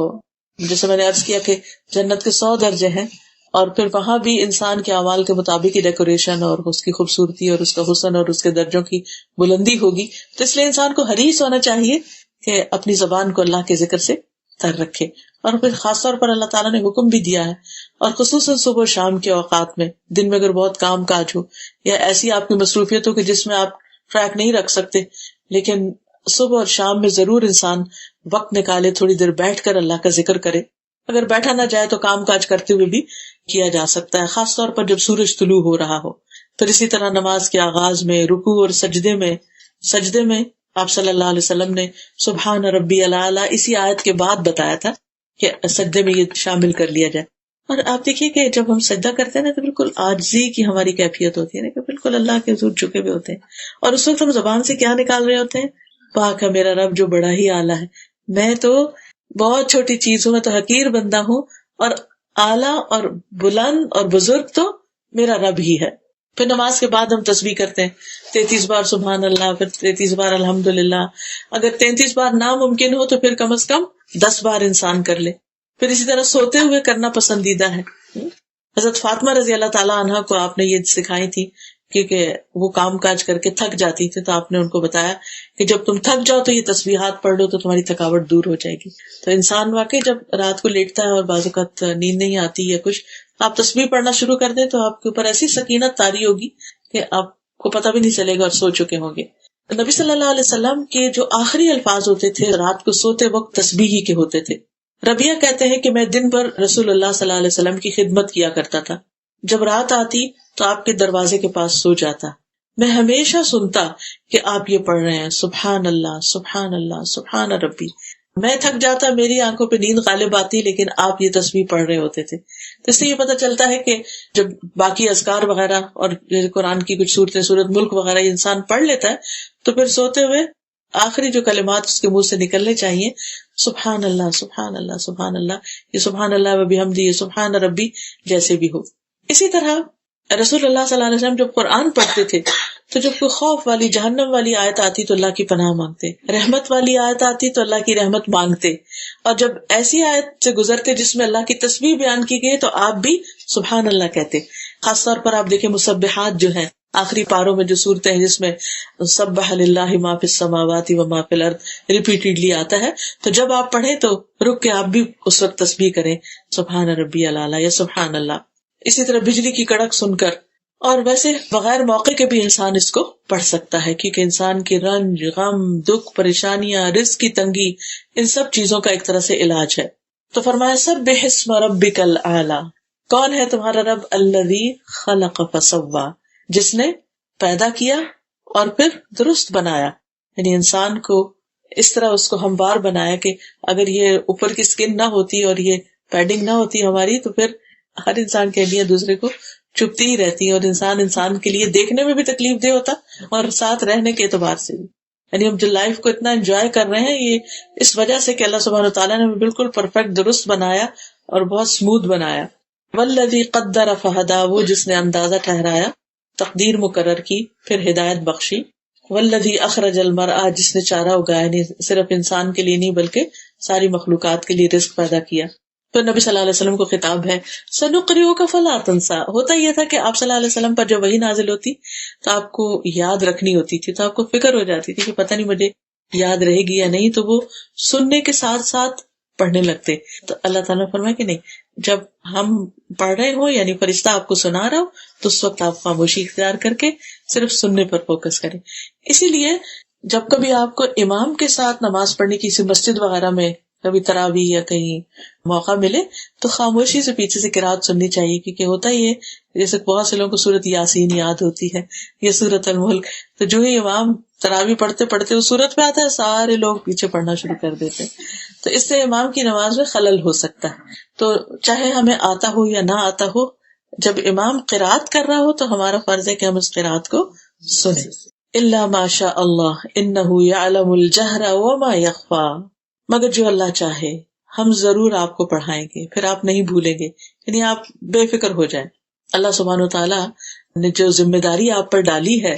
جیسے میں نے عرض کیا کہ جنت کے 100 درجے ہیں اور پھر وہاں بھی انسان کے اعمال کے مطابق ہی ڈیکوریشن اور اس کی خوبصورتی اور اس کا حسن اور اس کے درجوں کی بلندی ہوگی. تو اس لیے انسان کو حریص ہونا چاہیے کہ اپنی زبان کو اللہ کے ذکر سے تر رکھے. اور پھر خاص طور پر اللہ تعالیٰ نے حکم بھی دیا ہے، اور خصوصاً صبح و شام کے اوقات میں، دن میں اگر بہت کام کاج ہو یا ایسی آپ کی مصروفیت ہو کہ جس میں آپ ٹریک نہیں رکھ سکتے، لیکن صبح اور شام میں ضرور انسان وقت نکالے، تھوڑی دیر بیٹھ کر اللہ کا ذکر کرے. اگر بیٹھا نہ جائے تو کام کاج کرتے ہوئے بھی کیا جا سکتا ہے، خاص طور پر جب سورج طلوع ہو رہا ہو. پھر اسی طرح نماز کے آغاز میں، رکوع اور سجدے میں آپ صلی اللہ علیہ وسلم نے سبحان ربی الاعلیٰ اسی آیت کے بعد بتایا تھا کہ سجدے میں یہ شامل کر لیا جائے. اور آپ دیکھیے کہ جب ہم سجدہ کرتے ہیں نا تو بالکل عاجزی کی ہماری کیفیت ہوتی ہے نا، کہ بالکل اللہ کے حضور جھکے ہوئے ہوتے ہیں. اور اس وقت ہم زبان سے کیا نکال رہے ہوتے ہیں؟ پاک ہے میرا رب جو بڑا ہی اعلیٰ ہے، میں تو بہت چھوٹی چیز ہوں، میں تو حقیر بندہ ہوں، اور اعلیٰ اور بلند اور بزرگ تو میرا رب ہی ہے. پھر نماز کے بعد ہم تسبیح کرتے ہیں 33 بار سبحان اللہ، پھر 33 بار الحمدللہ. اگر 33 بار ناممکن ہو تو پھر کم از کم 10 بار انسان کر لے. پھر اسی طرح سوتے ہوئے کرنا پسندیدہ ہے. حضرت فاطمہ رضی اللہ تعالیٰ عنہ کو آپ نے یہ سکھائی تھی، کیونکہ وہ کام کاج کر کے تھک جاتی تھی، تو آپ نے ان کو بتایا کہ جب تم تھک جاؤ تو یہ تسبیحات پڑھ لو تو تمہاری تھکاوٹ دور ہو جائے گی. تو انسان واقعی جب رات کو لیٹتا ہے اور بعض اوقات نیند نہیں آتی یا کچھ، آپ تسبیح پڑھنا شروع کر دیں تو آپ کے اوپر ایسی سکینت طاری ہوگی کہ آپ کو پتہ بھی نہیں چلے گا اور سو چکے ہوں گے. نبی صلی اللہ علیہ وسلم کے جو آخری الفاظ ہوتے تھے رات کو سوتے وقت تسبیح ہی کے ہوتے تھے. ربیہ کہتے ہیں کہ میں دن بھر رسول اللہ صلی اللہ علیہ وسلم کی خدمت کیا کرتا تھا، جب رات آتی تو آپ کے دروازے کے پاس سو جاتا. میں ہمیشہ سنتا کہ آپ یہ پڑھ رہے ہیں سبحان اللہ سبحان اللہ سبحان ربی. میں تھک جاتا، میری آنکھوں پہ نیند غالب آتی، لیکن آپ یہ تسبیح پڑھ رہے ہوتے تھے. تو اس سے یہ پتہ چلتا ہے کہ جب باقی اذکار وغیرہ اور قرآن کی کچھ صورتیں، سورت ملک وغیرہ یہ انسان پڑھ لیتا ہے تو پھر سوتے ہوئے آخری جو کلمات اس کے منہ سے نکلنے چاہیے سبحان اللہ سبحان اللہ سبحان اللہ، یہ سبحان اللہ و بحمدہ، یہ سبحان ربی جیسے بھی ہو. اسی طرح رسول اللہ صلی اللہ علیہ وسلم جب قرآن پڑھتے تھے تو جب کوئی خوف والی جہنم والی آیت آتی تو اللہ کی پناہ مانگتے، رحمت والی آیت آتی تو اللہ کی رحمت مانگتے، اور جب ایسی آیت سے گزرتے جس میں اللہ کی تسبیح بیان کی گئی تو آپ بھی سبحان اللہ کہتے. خاص طور پر آپ دیکھیں مسبحات جو ہیں آخری پاروں میں جو صورتیں ہیں جس میں سبح للہ ما فی السماوات و ما فی الارض ریپیٹیڈلی آتا ہے، تو جب آپ پڑھیں تو رک کے آپ بھی اس وقت تسبیح کریں سبحان ربی الاعلیٰ یا سبحان اللہ. اسی طرح بجلی کی کڑک سن کر، اور ویسے بغیر موقع کے بھی انسان اس کو پڑھ سکتا ہے، کیونکہ انسان کی رنج، غم، دکھ، پریشانیاں، رزق کی تنگی، ان سب چیزوں کا ایک طرح سے علاج ہے. تو فرمایا سبح اسم ربک الاعلیٰ، کون ہے تمہارا رب؟ الذی خلق فسوی، جس نے پیدا کیا اور پھر درست بنایا. یعنی انسان کو اس طرح اس کو ہموار بنایا کہ اگر یہ اوپر کی سکن نہ ہوتی اور یہ پیڈنگ نہ ہوتی ہماری تو پھر ہر انسان کے لیے دوسرے کو چپتی ہی رہتی ہے، اور انسان کے لیے دیکھنے میں بھی تکلیف دہ ہوتا اور ساتھ رہنے کے اعتبار سے بھی. یعنی ہم جو لائف کو اتنا انجوائے کر رہے ہیں یہ اس وجہ سے کہ اللہ سبحانہ وتعالیٰ نے بالکل پرفیکٹ درست بنایا اور بہت اسموتھ بنایا. والذی قدر فہدی، وہ جس نے اندازہ ٹھہرایا، تقدیر مقرر کی، پھر ہدایت بخشی. والذی اخرج المرعى، جس نے چارہ اگایا، یعنی صرف انسان کے لیے نہیں بلکہ ساری مخلوقات کے لیے رزق پیدا کیا. تو نبی صلی اللہ علیہ وسلم کو خطاب ہے سنقرئک فلا تنسى. ہوتا یہ تھا کہ آپ صلی اللہ علیہ وسلم پر جب وحی نازل ہوتی تو آپ کو یاد رکھنی ہوتی تھی، تو آپ کو فکر ہو جاتی تھی کہ پتہ نہیں مجھے یاد رہے گی یا نہیں، تو وہ سننے کے ساتھ ساتھ پڑھنے لگتے. تو اللہ تعالیٰ نے فرمایا کہ نہیں، جب ہم پڑھ رہے ہوں یعنی فرشتہ آپ کو سنا رہا ہو تو اس وقت آپ خاموشی اختیار کر کے صرف سننے پر فوکس کریں. اسی لیے جب کبھی آپ کو امام کے ساتھ نماز پڑھنے کی کسی مسجد وغیرہ میں کبھی تراویح یا کہیں موقع ملے تو خاموشی سے پیچھے سے قرات سننی چاہیے، کیونکہ ہوتا ہی ہے جیسے بہت سے لوگوں کو سورت یاسین یاد ہوتی ہے یا سورت الملک، تو جو ہی امام تراویح پڑھتے پڑھتے وہ سورت پہ آتا ہے سارے لوگ پیچھے پڑھنا شروع کر دیتے، تو اس سے امام کی نماز میں خلل ہو سکتا ہے. تو چاہے ہمیں آتا ہو یا نہ آتا ہو، جب امام قرات کر رہا ہو تو ہمارا فرض ہے کہ ہم اس قرات کو سنیں. الا ما شاء اللہ انہ یعلم الجہر وما یخفی، مگر جو اللہ چاہے ہم ضرور آپ کو پڑھائیں گے، پھر آپ نہیں بھولیں گے، یعنی آپ بے فکر ہو جائیں. اللہ سبحانہ وتعالیٰ نے جو ذمہ داری آپ پر ڈالی ہے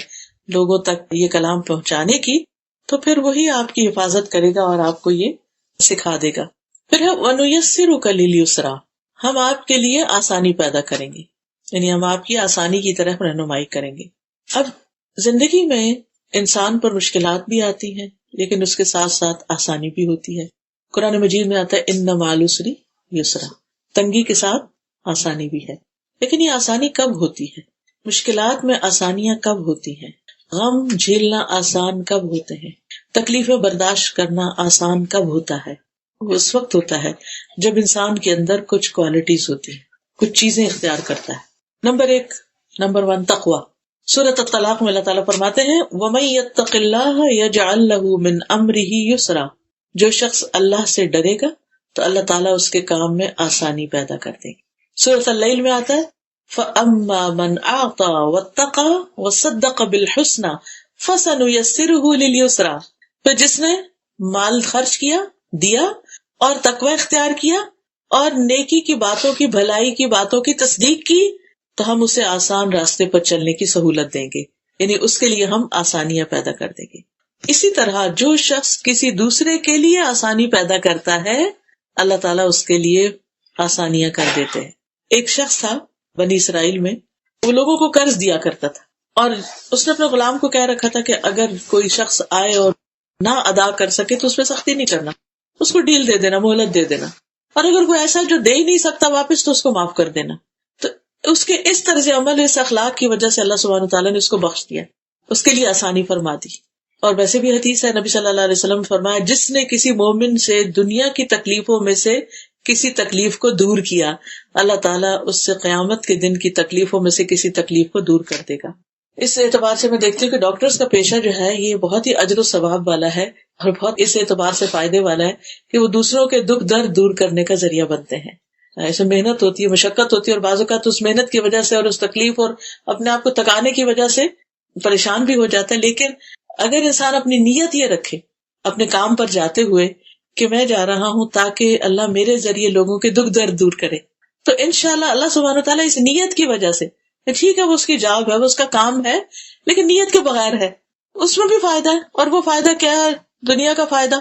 لوگوں تک یہ کلام پہنچانے کی، تو پھر وہی آپ کی حفاظت کرے گا اور آپ کو یہ سکھا دے گا. پھر ہے وَنُيَسِّرُكَ لِلْيُسْرَىٰ، ہم آپ کے لیے آسانی پیدا کریں گے، یعنی ہم آپ کی آسانی کی طرف رہنمائی کریں گے. اب زندگی میں انسان پر مشکلات بھی آتی ہیں لیکن اس کے ساتھ ساتھ آسانی بھی ہوتی ہے. قرآن مجید میں آتا ہے ان مع العسر یسرا، تنگی کے ساتھ آسانی بھی ہے. لیکن یہ آسانی کب ہوتی ہے؟ مشکلات میں آسانیاں کب ہوتی ہیں؟ غم جھیلنا آسان کب ہوتے ہیں؟ تکلیفیں برداشت کرنا آسان کب ہوتا ہے؟ وہ اس وقت ہوتا ہے جب انسان کے اندر کچھ کوالٹیز ہوتی ہیں، کچھ چیزیں اختیار کرتا ہے. نمبر 1 تقوی. سورۃ الطلاق میں اللہ تعالیٰ فرماتے ہیں وَمَن يَتَّقِ اللَّهَ يَجْعَل لَّهُ مِنْ أَمْرِهِ يُسْرًا، جو شخص اللہ سے ڈرے گا تو اللہ تعالیٰ اس کے کام میں آسانی پیدا کر دے گی. سورۃ اللیل میں آتا ہے فَأَمَّا مَنْ أَعْطَىٰ وَاتَّقَىٰ وَصَدَّقَ بِالْحُسْنَىٰ فَسَنُيَسِّرُهُ لِلْيُسْرَىٰ، تو جس نے مال خرچ کیا، دیا اور تقوی اختیار کیا اور نیکی کی باتوں کی، بھلائی کی باتوں کی تصدیق کی تو ہم اسے آسان راستے پر چلنے کی سہولت دیں گے، یعنی اس کے لیے ہم آسانیاں پیدا کر دیں گے. اسی طرح جو شخص کسی دوسرے کے لیے آسانی پیدا کرتا ہے اللہ تعالیٰ اس کے لیے آسانیاں کر دیتے ہیں. ایک شخص تھا بنی اسرائیل میں، وہ لوگوں کو قرض دیا کرتا تھا اور اس نے اپنے غلام کو کہہ رکھا تھا کہ اگر کوئی شخص آئے اور نہ ادا کر سکے تو اس پہ سختی نہیں کرنا، اس کو ڈیل دے دینا، مہلت دے دینا، اور اگر کوئی ایسا جو دے ہی نہیں سکتا واپس تو اس کو معاف کر دینا. تو اس کے اس طرز عمل، اس اخلاق کی وجہ سے اللہ سبحانہ تعالیٰ نے اس کو بخش دیا، اس کے لیے آسانی فرما دی. اور ویسے بھی حدیث ہے، نبی صلی اللہ علیہ وسلم فرمایا جس نے کسی مومن سے دنیا کی تکلیفوں میں سے کسی تکلیف کو دور کیا اللہ تعالیٰ اس سے قیامت کے دن کی تکلیفوں میں سے کسی تکلیف کو دور کر دے گا. اس اعتبار سے میں دیکھتی ہوں کہ ڈاکٹرز کا پیشہ جو ہے یہ بہت ہی اجر و ثواب والا ہے اور بہت اس اعتبار سے فائدے والا ہے کہ وہ دوسروں کے دکھ درد دور کرنے کا ذریعہ بنتے ہیں. ایسے محنت ہوتی ہے، مشقت ہوتی ہے، اور بعض اوقات اس محنت کی وجہ سے اور اس تکلیف اور اپنے آپ کو تکانے کی وجہ سے پریشان بھی ہو جاتا ہے. لیکن اگر انسان اپنی نیت یہ رکھے اپنے کام پر جاتے ہوئے کہ میں جا رہا ہوں تاکہ اللہ میرے ذریعے لوگوں کے دکھ درد دور کرے، تو انشاءاللہ اللہ سبحانہ وتعالیٰ اس نیت کی وجہ سے، ٹھیک ہے وہ اس کی جاب ہے، وہ اس کا کام ہے، لیکن نیت کے بغیر ہے، اس میں بھی فائدہ ہے. اور وہ فائدہ کیا ہے؟ دنیا کا فائدہ.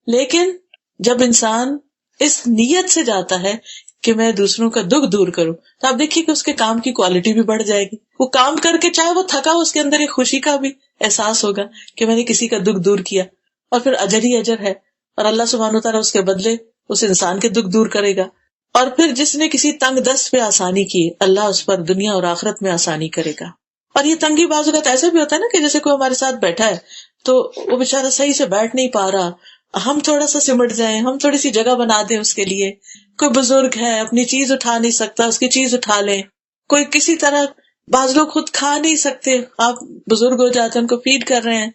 لیکن جب انسان اس نیت سے جاتا ہے کہ میں دوسروں کا دکھ دور کروں تو آپ دیکھیے کہ اس کے کام کی کوالٹی بھی بڑھ جائے گی. وہ کام کر کے چاہے وہ تھکا، اس کے اندر ایک خوشی کا بھی احساس ہوگا کہ میں نے کسی کا دکھ دور کیا، اور پھر اجر ہی اجر ہے، اور اللہ سبحانہ وتعالیٰ اس کے بدلے اس انسان کے دکھ دور کرے گا. اور پھر جس نے کسی تنگ دست پہ آسانی کی اللہ اس پر دنیا اور آخرت میں آسانی کرے گا. اور یہ تنگی بعض اوقات ایسا بھی ہوتا ہے نا کہ جیسے کوئی ہمارے ساتھ بیٹھا ہے تو وہ بےچارا صحیح سے بیٹھ نہیں پا رہا، ہم تھوڑا سا سمٹ جائیں، ہم تھوڑی سی جگہ بنا دیں اس کے لیے. کوئی بزرگ ہے اپنی چیز اٹھا نہیں سکتا، اس کی چیز اٹھا لیں. کوئی کسی طرح، بعض لوگ خود کھا نہیں سکتے، آپ بزرگ ہو جاتے ہیں ان کو فیڈ کر رہے ہیں،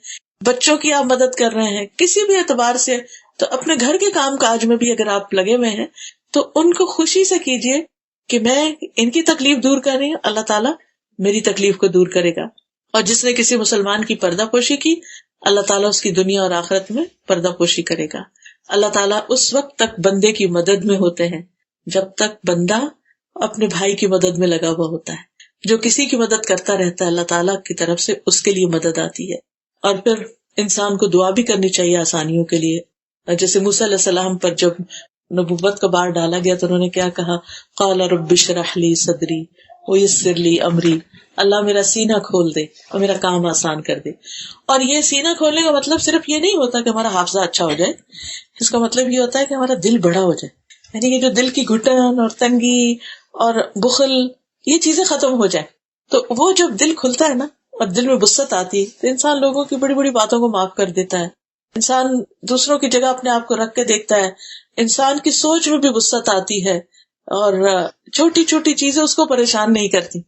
بچوں کی آپ مدد کر رہے ہیں، کسی بھی اعتبار سے. تو اپنے گھر کے کام کاج میں بھی اگر آپ لگے ہوئے ہیں تو ان کو خوشی سے کیجئے کہ میں ان کی تکلیف دور کر رہی ہوں، اللہ تعالیٰ میری تکلیف کو دور کرے گا. اور جس نے کسی مسلمان کی پردہ پوشی کی اللہ تعالیٰ اس کی دنیا اور آخرت میں پردہ پوشی کرے گا. اللہ تعالیٰ اس وقت تک بندے کی مدد میں ہوتے ہیں جب تک بندہ اپنے بھائی کی مدد میں لگا ہوا ہوتا ہے. جو کسی کی مدد کرتا رہتا ہے اللہ تعالیٰ کی طرف سے اس کے لیے مدد آتی ہے. اور پھر انسان کو دعا بھی کرنی چاہیے آسانیوں کے لیے. جیسے موسیٰ علیہ السلام پر جب نبوت کا بار ڈالا گیا تو انہوں نے کیا کہا؟ قال رب اشرح لی صدری ویسر لی امری، اللہ میرا سینہ کھول دے اور میرا کام آسان کر دے. اور یہ سینہ کھولنے کا مطلب صرف یہ نہیں ہوتا کہ ہمارا حافظہ اچھا ہو جائے، اس کا مطلب یہ ہوتا ہے کہ ہمارا دل بڑا ہو جائے، یعنی کہ جو دل کی گھٹن اور تنگی اور بخل یہ چیزیں ختم ہو جائیں. تو وہ جب دل کھلتا ہے نا اور دل میں وسعت آتی ہے تو انسان لوگوں کی بڑی بڑی باتوں کو معاف کر دیتا ہے، انسان دوسروں کی جگہ اپنے آپ کو رکھ کے دیکھتا ہے، انسان کی سوچ میں بھی وسعت آتی ہے اور چھوٹی چھوٹی چیزیں اس کو پریشان نہیں کرتی.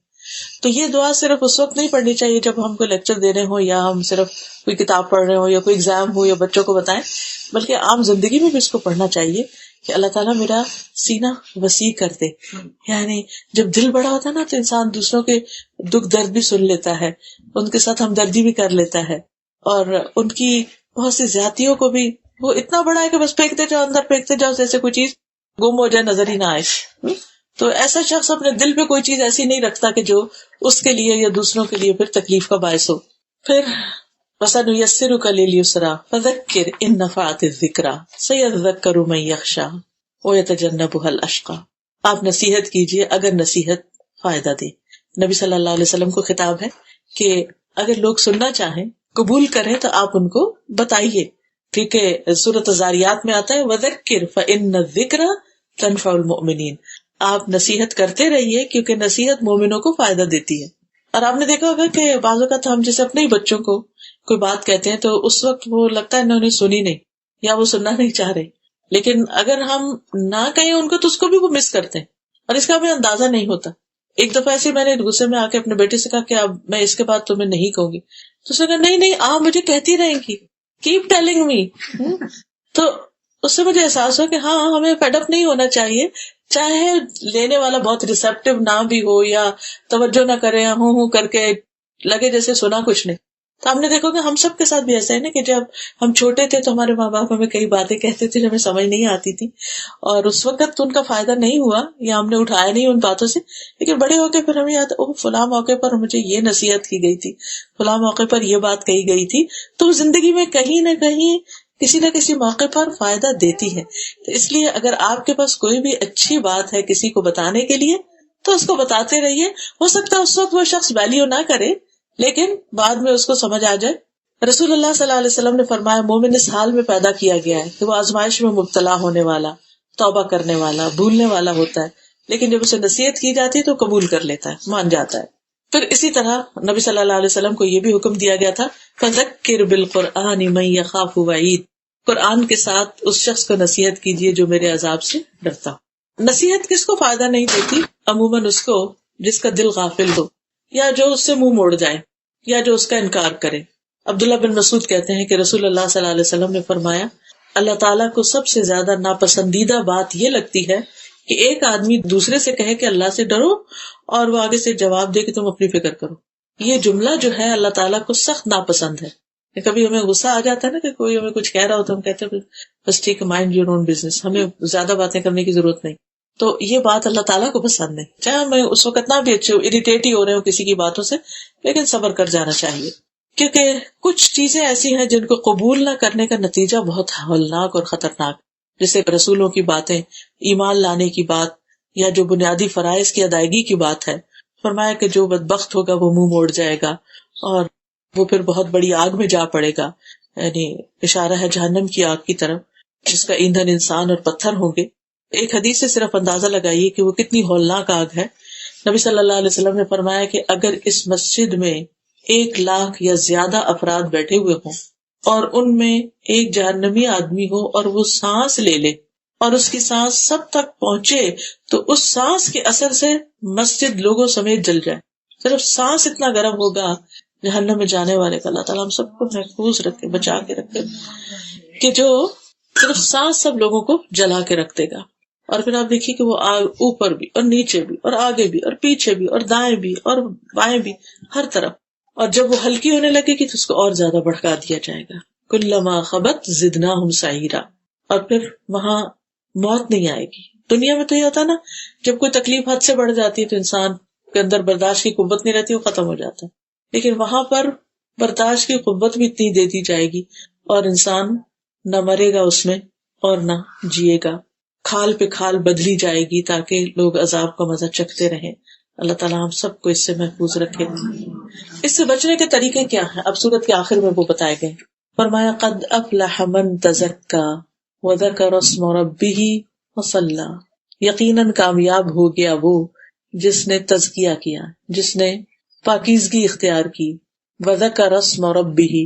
تو یہ دعا صرف اس وقت نہیں پڑھنی چاہیے جب ہم کوئی لیکچر دے رہے ہوں یا ہم صرف کوئی کتاب پڑھ رہے ہوں یا کوئی ایگزام ہو یا بچوں کو بتائیں، بلکہ عام زندگی میں بھی اس کو پڑھنا چاہیے کہ اللہ تعالیٰ میرا سینہ وسیع کر دے. یعنی جب دل بڑا ہوتا ہے نا تو انسان دوسروں کے دکھ درد بھی سن لیتا ہے، ان کے ساتھ ہمدردی بھی کر لیتا ہے، اور ان کی بہت سی زیادتیوں کو بھی وہ اتنا بڑا ہے کہ بس پھینکتے جاؤ، اندر پھینکتے جاؤ جیسے کوئی چیز گم ہو جائے، نظر ہی نہ آئے. تو ایسا شخص اپنے دل پہ کوئی چیز ایسی نہیں رکھتا کہ جو اس کے لیے یا دوسروں کے لیے پھر تکلیف کا باعث ہو. پھر وَسَنُيَسِّرُكَ لِلْيُسْرَىٰ فَذَكِّرْ إِن نَّفَعَتِ الذِّكْرَىٰ سَيَذَّكَّرُ مَن يَخْشَىٰ وَيَتَجَنَّبُهَا الْأَشْقَىٰ. آپ نصیحت کیجیے اگر نصیحت فائدہ دے. نبی صلی اللہ علیہ وسلم کو خطاب ہے کہ اگر لوگ سننا چاہیں قبول کریں تو آپ ان کو بتائیے، کیونکہ سورۃ الذاریات میں آتا ہے وَذَكِّرْ فَإِنَّ الذِّكْرَ تَنفَعُ الْمُؤْمِنِينَ. آپ نصیحت کرتے رہیے کیونکہ نصیحت مومنوں کو فائدہ دیتی ہے. اور آپ نے دیکھا ہوگا کہ بعض اوقات ہم جیسے اپنے ہی بچوں کو کوئی بات کہتے ہیں تو اس وقت وہ لگتا ہے انہوں نے سنی نہیں یا وہ سننا نہیں چاہ رہے، لیکن اگر ہم نہ کہیں ان کو تو اس کو بھی وہ مس کرتے ہیں اور اس کا ہمیں اندازہ نہیں ہوتا. ایک دفعہ ایسے میں نے غصے میں آ کے اپنے بیٹے سے کہا کہ اب میں اس کے بعد تمہیں نہیں کہوں گی، تو اس نے کہا نہیں نہیں آپ مجھے کہتی رہیں گی، کیپ ٹیلنگ می. تو اس سے مجھے احساس ہوا کہ ہاں ہمیں فیڈ اپ نہیں ہونا چاہیے، چاہے لینے والا بہت ریسیپٹیو نہ بھی ہو یا توجہ نہ کرے یا ہوں کر کے لگے جیسے سنا کچھ نہیں. تو ہم نے دیکھو کہ ہم سب کے ساتھ بھی ایسا ہے نا کہ جب ہم چھوٹے تھے تو ہمارے ماں باپ ہمیں کئی باتیں کہتے تھے جو ہمیں سمجھ نہیں آتی تھی اور اس وقت تو ان کا فائدہ نہیں ہوا یا ہم نے اٹھایا نہیں ان باتوں سے، لیکن بڑے ہو کے پھر ہمیں یاد فلاں موقع پر مجھے یہ نصیحت کی گئی تھی، فلاں موقع پر یہ بات کہی گئی تھی. تو زندگی میں کہیں نہ کہیں کسی نہ کسی موقع پر فائدہ دیتی ہے. تو اس لیے اگر آپ کے پاس کوئی بھی اچھی بات ہے کسی کو بتانے کے لیے تو اس کو بتاتے رہیے. ہو سکتا ہے اس وقت وہ شخص ویلیو نہ کرے لیکن بعد میں اس کو سمجھ آ جائے. رسول اللہ صلی اللہ علیہ وسلم نے فرمایا مومن اس حال میں پیدا کیا گیا ہے کہ وہ آزمائش میں مبتلا ہونے والا، توبہ کرنے والا، بھولنے والا ہوتا ہے، لیکن جب اسے نصیحت کی جاتی ہے تو قبول کر لیتا ہے، مان جاتا ہے. پھر اسی طرح نبی صلی اللہ علیہ وسلم کو یہ بھی حکم دیا گیا تھا فذکر بالقرآن من یخاف وعید، قرآن کے ساتھ اس شخص کو نصیحت کیجیے جو میرے عذاب سے ڈرتا. نصیحت کس کو فائدہ نہیں دیتی؟ عموماً اس کو جس کا دل غافل ہو یا جو اس سے منہ موڑ جائے یا جو اس کا انکار کرے. عبداللہ بن مسعود کہتے ہیں کہ رسول اللہ صلی اللہ علیہ وسلم نے فرمایا اللہ تعالیٰ کو سب سے زیادہ ناپسندیدہ بات یہ لگتی ہے کہ ایک آدمی دوسرے سے کہے کہ اللہ سے ڈرو اور وہ آگے سے جواب دے کہ تم اپنی فکر کرو. یہ جملہ جو ہے اللہ تعالیٰ کو سخت ناپسند ہے. کبھی ہمیں غصہ آ جاتا ہے نا کہ کوئی ہمیں کچھ کہہ رہا ہو تو ہم کہتے ہیں بس ٹھیک ہے مائنڈ یور اون بزنس، ہمیں زیادہ باتیں کرنے کی ضرورت نہیں. تو یہ بات اللہ تعالیٰ کو پسند نہیں، چاہے ہمیں اس وقت نہ بھی اچھے اریٹیٹ ہی ہو رہے ہو کسی کی باتوں سے، لیکن صبر کر جانا چاہیے. کیونکہ کچھ چیزیں ایسی ہیں جن کو قبول نہ کرنے کا نتیجہ بہت ہولناک اور خطرناک، جیسے رسولوں کی باتیں، ایمان لانے کی بات یا جو بنیادی فرائض کی ادائیگی کی بات ہے. فرمایا کہ جو بدبخت ہوگا وہ منہ موڑ جائے گا اور وہ پھر بہت بڑی آگ میں جا پڑے گا، یعنی اشارہ ہے جہنم کی آگ کی طرف جس کا ایندھن انسان اور پتھر ہوں گے. ایک حدیث سے صرف اندازہ لگائیے کہ وہ کتنی ہولناک آگ ہے. نبی صلی اللہ علیہ وسلم نے فرمایا کہ اگر اس مسجد میں 1,00,000 یا زیادہ افراد بیٹھے ہوئے ہوں اور ان میں ایک جہنمی آدمی ہو اور وہ سانس لے لے اور اس کی سانس سب تک پہنچے تو اس سانس کے اثر سے مسجد لوگوں سمیت جل جائے. صرف سانس اتنا گرم ہوگا جہنم میں جانے والے کا. اللہ تعالیٰ ہم سب کو محفوظ رکھے، بچا کے رکھے کہ جو صرف سانس سب لوگوں کو جلا کے رکھ دے گا. اور پھر آپ دیکھیے کہ وہ اوپر بھی اور نیچے بھی اور آگے بھی اور پیچھے بھی اور دائیں بھی اور بائیں بھی، ہر طرف. اور جب وہ ہلکی ہونے لگے گی تو اس کو اور زیادہ بھڑکا دیا جائے گا. کلما خبت زدناہم سعیرا. اور پھر وہاں موت نہیں آئے گی. دنیا میں تو یہ ہوتا نا جب کوئی تکلیف حد سے بڑھ جاتی ہے تو انسان کے اندر برداشت کی قوت نہیں رہتی، وہ ختم ہو جاتا ہے. لیکن وہاں پر برداشت کی قوت بھی اتنی دے دی جائے گی اور انسان نہ مرے گا اس میں اور نہ جیے گا. کھال پہ کھال بدلی جائے گی تاکہ لوگ عذاب کا مزہ چکھتے رہیں. اللہ تعالیٰ ہم سب کو اس سے محفوظ رکھے. اس سے بچنے کے طریقے کیا ہیں اب سورت کے آخر میں وہ بتائے گئے. فرمایا قد افلح من تزکا وذکر اسم ربہ وصلی. یقیناً کامیاب ہو گیا وہ جس نے تزکیہ کیا، جس نے پاکیزگی اختیار کی، وذکر اسم ربہ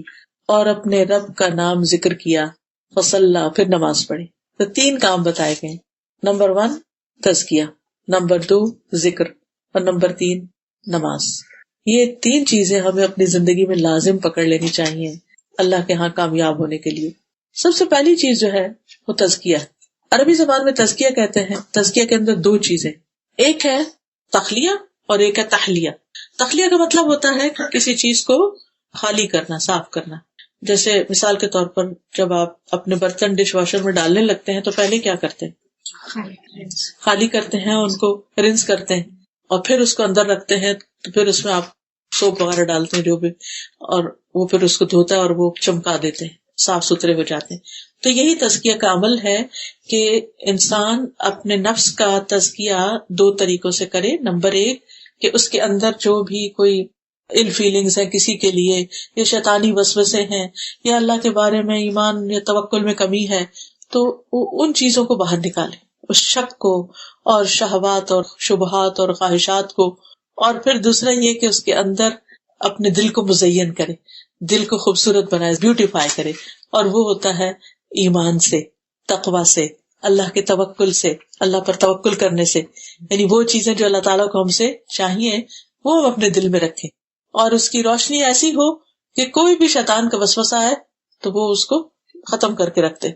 اور اپنے رب کا نام ذکر کیا، وصلی پھر نماز پڑھی. تو 3 کام بتائے گئے. نمبر 1 تزکیہ، نمبر 2 ذکر اور نمبر 3 نماز. یہ 3 چیزیں ہمیں اپنی زندگی میں لازم پکڑ لینی چاہیے اللہ کے ہاں کامیاب ہونے کے لیے. سب سے پہلی چیز جو ہے وہ تزکیہ. عربی زبان میں تزکیہ کہتے ہیں. تزکیہ کے اندر 2 چیزیں، ایک ہے تخلیہ اور ایک ہے تحلیہ. تخلیہ کا مطلب ہوتا ہے کہ کسی چیز کو خالی کرنا، صاف کرنا. جیسے مثال کے طور پر جب آپ اپنے برتن ڈش واشر میں ڈالنے لگتے ہیں تو پہلے کیا کرتے ہیں؟ خالی کرتے ہیں، ان کو رنس کرتے ہیں اور پھر اس کو اندر رکھتے ہیں. تو پھر اس میں آپ سوپ وغیرہ ڈالتے ہیں جو بھی، اور وہ پھر اس کو دھوتا ہے اور وہ چمکا دیتے ہیں، صاف ستھرے ہو جاتے ہیں. تو یہی تزکیہ کا عمل ہے کہ انسان اپنے نفس کا تزکیہ 2 طریقوں سے کرے. نمبر 1 کہ اس کے اندر جو بھی کوئی ال فیلنگز ہیں کسی کے لیے، یا شیطانی وسوسے ہیں، یا اللہ کے بارے میں ایمان یا توکل میں کمی ہے، تو ان چیزوں کو باہر نکالے، اس شک کو اور شہوات اور شبہات اور خواہشات کو. اور پھر دوسرا یہ کہ اس کے اندر اپنے دل کو مزین کرے، دل کو خوبصورت بنائے، بیوٹیفائی کرے. اور وہ ہوتا ہے ایمان سے، تقوی سے، اللہ کے توکل سے، اللہ پر توکل کرنے سے. یعنی وہ چیزیں جو اللہ تعالیٰ کو ہم سے چاہیے وہ ہم اپنے دل میں رکھیں، اور اس کی روشنی ایسی ہو کہ کوئی بھی شیطان کا وسوسہ آئے تو وہ اس کو ختم کر کے رکھتے.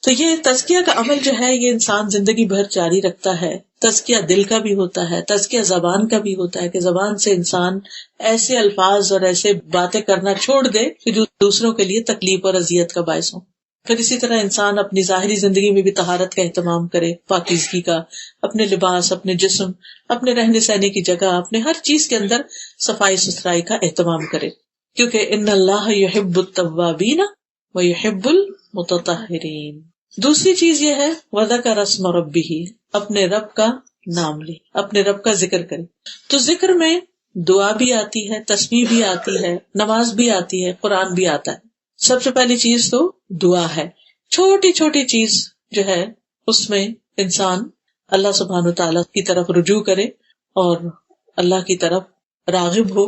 تو یہ تزکیہ کا عمل جو ہے یہ انسان زندگی بھر جاری رکھتا ہے. تزکیہ دل کا بھی ہوتا ہے، تزکیہ زبان کا بھی ہوتا ہے کہ زبان سے انسان ایسے الفاظ اور ایسے باتیں کرنا چھوڑ دے کہ جو دوسروں کے لیے تکلیف اور اذیت کا باعث ہو. پھر اسی طرح انسان اپنی ظاہری زندگی میں بھی طہارت کا اہتمام کرے، پاکیزگی کا، اپنے لباس، اپنے جسم، اپنے رہنے سہنے کی جگہ، اپنے ہر چیز کے اندر صفائی ستھرائی کا اہتمام کرے، کیونکہ ان اللہ یحب التوابین ویحب المتطہرین. دوسری چیز یہ ہے وذکر اسم ربہ، اپنے رب کا نام لے، اپنے رب کا ذکر کرے. تو ذکر میں دعا بھی آتی ہے، تسبیح بھی آتی ہے، نماز بھی آتی ہے، قرآن بھی آتا ہے. سب سے پہلی چیز تو دعا ہے. چھوٹی چھوٹی چیز جو ہے اس میں انسان اللہ سبحانہ وتعالیٰ کی طرف رجوع کرے اور اللہ کی طرف راغب ہو،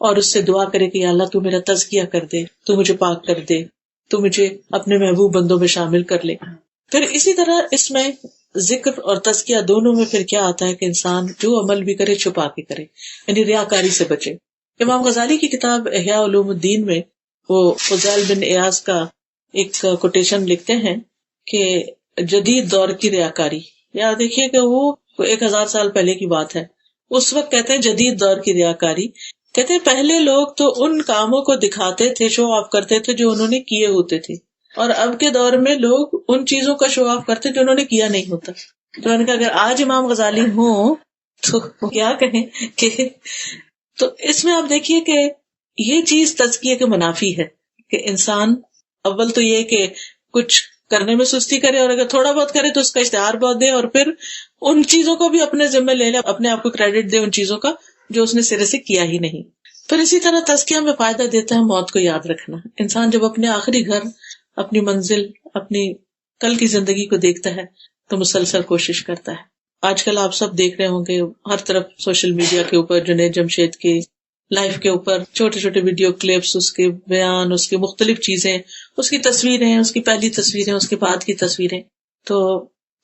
اور اس سے دعا کرے کہ یا اللہ تو میرا تزکیہ کر دے، تو مجھے پاک کر دے، تو مجھے اپنے محبوب بندوں میں شامل کر لے. پھر اسی طرح اس میں ذکر اور تزکیہ دونوں میں پھر کیا آتا ہے کہ انسان جو عمل بھی کرے چھپا کے کرے، یعنی ریاکاری سے بچے. امام غزالی کی کتاب احیاء علوم الدین میں وہ فضیل بن ایاز کا ایک کوٹیشن لکھتے ہیں کہ جدید دور کی ریاکاری، یا دیکھیے کہ وہ 1000 سال پہلے کی بات ہے، اس وقت کہتے ہیں جدید دور کی ریاکاری. کہتے ہیں پہلے لوگ تو ان کاموں کو دکھاتے تھے، شو آف کرتے تھے جو انہوں نے کیے ہوتے تھے، اور اب کے دور میں لوگ ان چیزوں کا شو آف کرتے جو انہوں نے کیا نہیں ہوتا. تو میں نے کہا اگر آج امام غزالی ہوں تو کیا کہیں کہ تو اس میں آپ دیکھیے کہ یہ چیز تزکیے کے منافی ہے کہ انسان اول تو یہ کہ کچھ کرنے میں سستی کرے، اور اگر تھوڑا بہت کرے تو اس کا اشتہار بہت دے، اور پھر ان چیزوں کو بھی اپنے ذمہ لے لے، اپنے آپ کو کریڈٹ دے ان چیزوں کا جو اس نے سرے سے کیا ہی نہیں. پھر اسی طرح تزکیہ میں فائدہ دیتا ہے موت کو یاد رکھنا. انسان جب اپنے آخری گھر، اپنی منزل، اپنی کل کی زندگی کو دیکھتا ہے تو مسلسل کوشش کرتا ہے. آج کل آپ سب دیکھ رہے ہوں گے ہر طرف سوشل میڈیا کے اوپر جنید جمشید کی لائف کے اوپر چھوٹے چھوٹے ویڈیو کلپس، اس کے بیان، اس کی مختلف چیزیں، اس کی تصویریں، اس کی پہلی تصویریں، اس کے بعد کی تصویریں. تو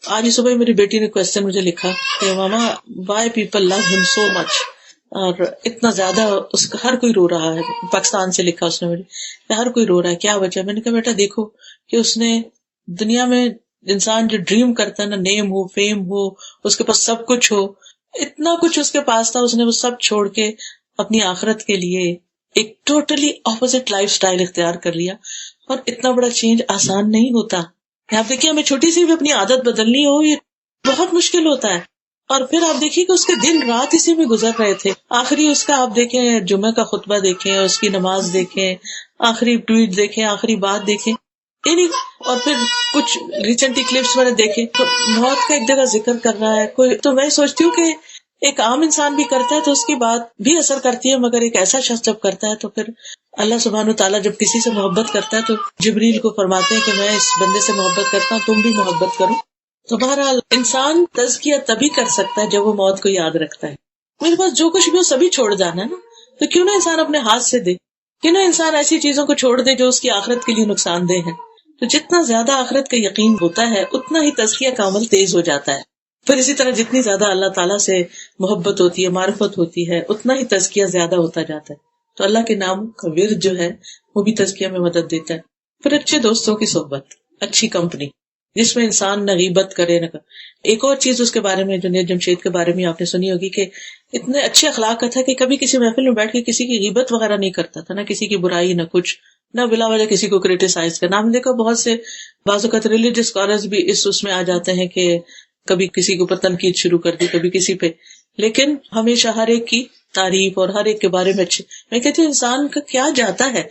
آج صبح میری بیٹی نے کوسچن مجھے لکھا کہ ماما وائی پیپل لو ہم سو مچ، اور اتنا زیادہ اس کا ہر کوئی رو رہا ہے. پاکستان سے لکھا اس نے مجھے، ہر کوئی رو رہا ہے، کیا وجہ؟ میں نے کہا بیٹا دیکھو کہ اس نے دنیا میں انسان جو ڈریم کرتا ہے نا، نیم ہو، فیم ہو، اس کے پاس سب کچھ ہو، اتنا کچھ اس کے پاس تھا، اس نے وہ سب چھوڑ کے اپنی آخرت کے لیے ایک ٹوٹلی اپوزٹ لائف سٹائل اختیار کر لیا. اور اتنا بڑا چینج آسان نہیں ہوتا. آپ دیکھیے ہمیں چھوٹی سی بھی اپنی عادت بدلنی ہو یہ بہت مشکل ہوتا ہے. اور پھر آپ دیکھیے کہ اس کے دن رات اسی میں گزر رہے تھے. آخری اس کا آپ دیکھیں جمعہ کا خطبہ دیکھیں، اس کی نماز دیکھیں، آخری ٹویٹ دیکھیں، آخری بات دیکھیں، یعنی اور پھر کچھ ریسنٹلی کلپس میں نے دیکھے تو موت کا ایک جگہ ذکر کر رہا ہے کوئی. تو میں سوچتی ہوں کہ ایک عام انسان بھی کرتا ہے تو اس کی بات بھی اثر کرتی ہے، مگر ایک ایسا شخص جب کرتا ہے تو پھر اللہ سبحانہ وتعالیٰ جب کسی سے محبت کرتا ہے تو جبریل کو فرماتے ہیں کہ میں اس بندے سے محبت کرتا ہوں، تم بھی محبت کرو. تو بہرحال انسان تزکیہ تبھی کر سکتا ہے جب وہ موت کو یاد رکھتا ہے. میرے پاس جو کچھ بھی ہو سبھی چھوڑ جانا ہے نا، تو کیوں نہ انسان اپنے ہاتھ سے دے، کیوں نہ انسان ایسی چیزوں کو چھوڑ دے جو اس کی آخرت کے لیے نقصان دہ ہے. تو جتنا زیادہ آخرت کا یقین ہوتا ہے اتنا ہی تزکیہ کا عمل تیز ہو جاتا ہے. پھر اسی طرح جتنی زیادہ اللہ تعالیٰ سے محبت ہوتی ہے، معرفت ہوتی ہے، اتنا ہی تزکیہ زیادہ ہوتا جاتا ہے. تو اللہ کے نام کا ورد جو ہے وہ بھی تزکیہ میں مدد دیتا ہے. پھر اچھے دوستوں کی صحبت، اچھی کمپنی جس میں انسان نہ غیبت کرے نہ. ایک اور چیز اس کے بارے میں جنید جمشید کے بارے میں آپ نے سنی ہوگی کہ اتنے اچھے اخلاق کا تھا کہ کبھی کسی محفل میں بیٹھ کے کسی کی غیبت وغیرہ نہیں کرتا تھا، نہ کسی کی برائی، نہ کچھ، نہ بلا وجہ کسی کو کریٹیسائز کرنا. ہم دیکھو بہت سے بعض اوقات ریلیجیس اسکالرز بھی اس میں آ جاتے ہیں کہ کبھی کسی کے اوپر تنقید شروع کر دی، کبھی کسی پہ، لیکن ہمیشہ ہر ایک کی تعریف اور ہر ایک کے بارے میں اچھے. میں کہتی ہوں انسان کا کیا جاتا ہے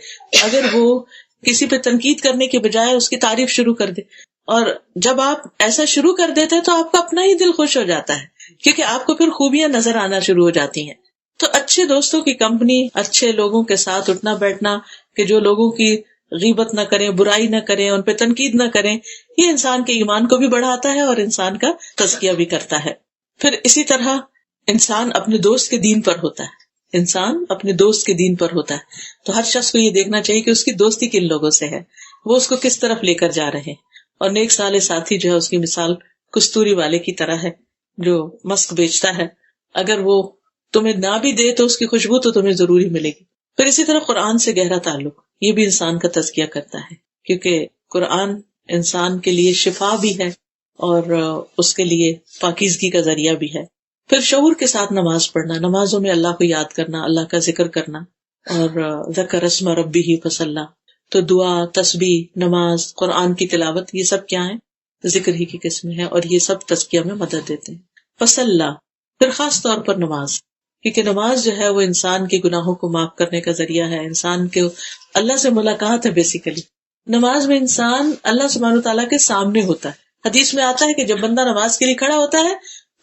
اگر وہ کسی پہ تنقید کرنے کے بجائے اس کی تعریف شروع کر دے. اور جب آپ ایسا شروع کر دیتے ہیں تو آپ کا اپنا ہی دل خوش ہو جاتا ہے، کیونکہ آپ کو پھر خوبیاں نظر آنا شروع ہو جاتی ہیں. تو اچھے دوستوں کی کمپنی، اچھے لوگوں کے ساتھ اٹھنا بیٹھنا کہ جو لوگوں کی غیبت نہ کریں، برائی نہ کریں، ان پہ تنقید نہ کریں، یہ انسان کے ایمان کو بھی بڑھاتا ہے اور انسان کا تزکیہ بھی کرتا ہے. پھر اسی طرح انسان اپنے دوست کے دین پر ہوتا ہے. انسان اپنے دوست کے دین پر ہوتا ہے، تو ہر شخص کو یہ دیکھنا چاہیے کہ اس کی دوستی کن لوگوں سے ہے، وہ اس کو کس طرف لے کر جا رہے ہیں. اور نیک صالح ساتھی جو ہے اس کی مثال کستوری والے کی طرح ہے جو مسک بیچتا ہے، اگر وہ تمہیں نہ بھی دے تو اس کی خوشبو تو تمہیں ضروری ملے گی. پھر اسی طرح قرآن سے گہرا تعلق، یہ بھی انسان کا تزکیہ کرتا ہے، کیونکہ قرآن انسان کے لیے شفا بھی ہے اور اس کے لیے پاکیزگی کا ذریعہ بھی ہے. پھر شعور کے ساتھ نماز پڑھنا، نمازوں میں اللہ کو یاد کرنا، اللہ کا ذکر کرنا. اور ذکر اسم ربہ فصلی، تو دعا، تسبیح، نماز، قرآن کی تلاوت، یہ سب کیا ہیں؟ ذکر ہی کی قسم ہے، اور یہ سب تزکیہ میں مدد دیتے ہیں. فصلی، پھر خاص طور پر نماز، کیونکہ نماز جو ہے وہ انسان کے گناہوں کو معاف کرنے کا ذریعہ ہے، انسان کے اللہ سے ملاقات ہے. بیسیکلی نماز میں انسان اللہ سبحانہ وتعالیٰ کے سامنے ہوتا ہے. حدیث میں آتا ہے کہ جب بندہ نماز کے لیے کھڑا ہوتا ہے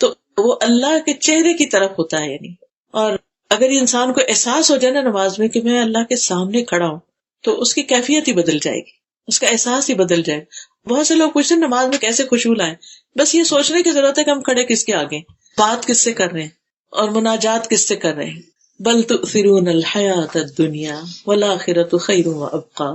تو وہ اللہ کے چہرے کی طرف ہوتا ہے، یعنی. اور اگر یہ انسان کو احساس ہو جائے نا نماز میں کہ میں اللہ کے سامنے کھڑا ہوں، تو اس کی کیفیت ہی بدل جائے گی، اس کا احساس ہی بدل جائے. بہت سے لوگ پوچھتے ہیں نماز میں کیسے خوشبو لائیں. بس یہ سوچنے کی ضرورت ہے کہ ہم کھڑے کس کے آگے، بات کس سے کر رہے ہیں اور مناجات کس سے کر رہے ہیں. بل تؤثرون الحیات الدنیا والآخرۃ خیر وابقی،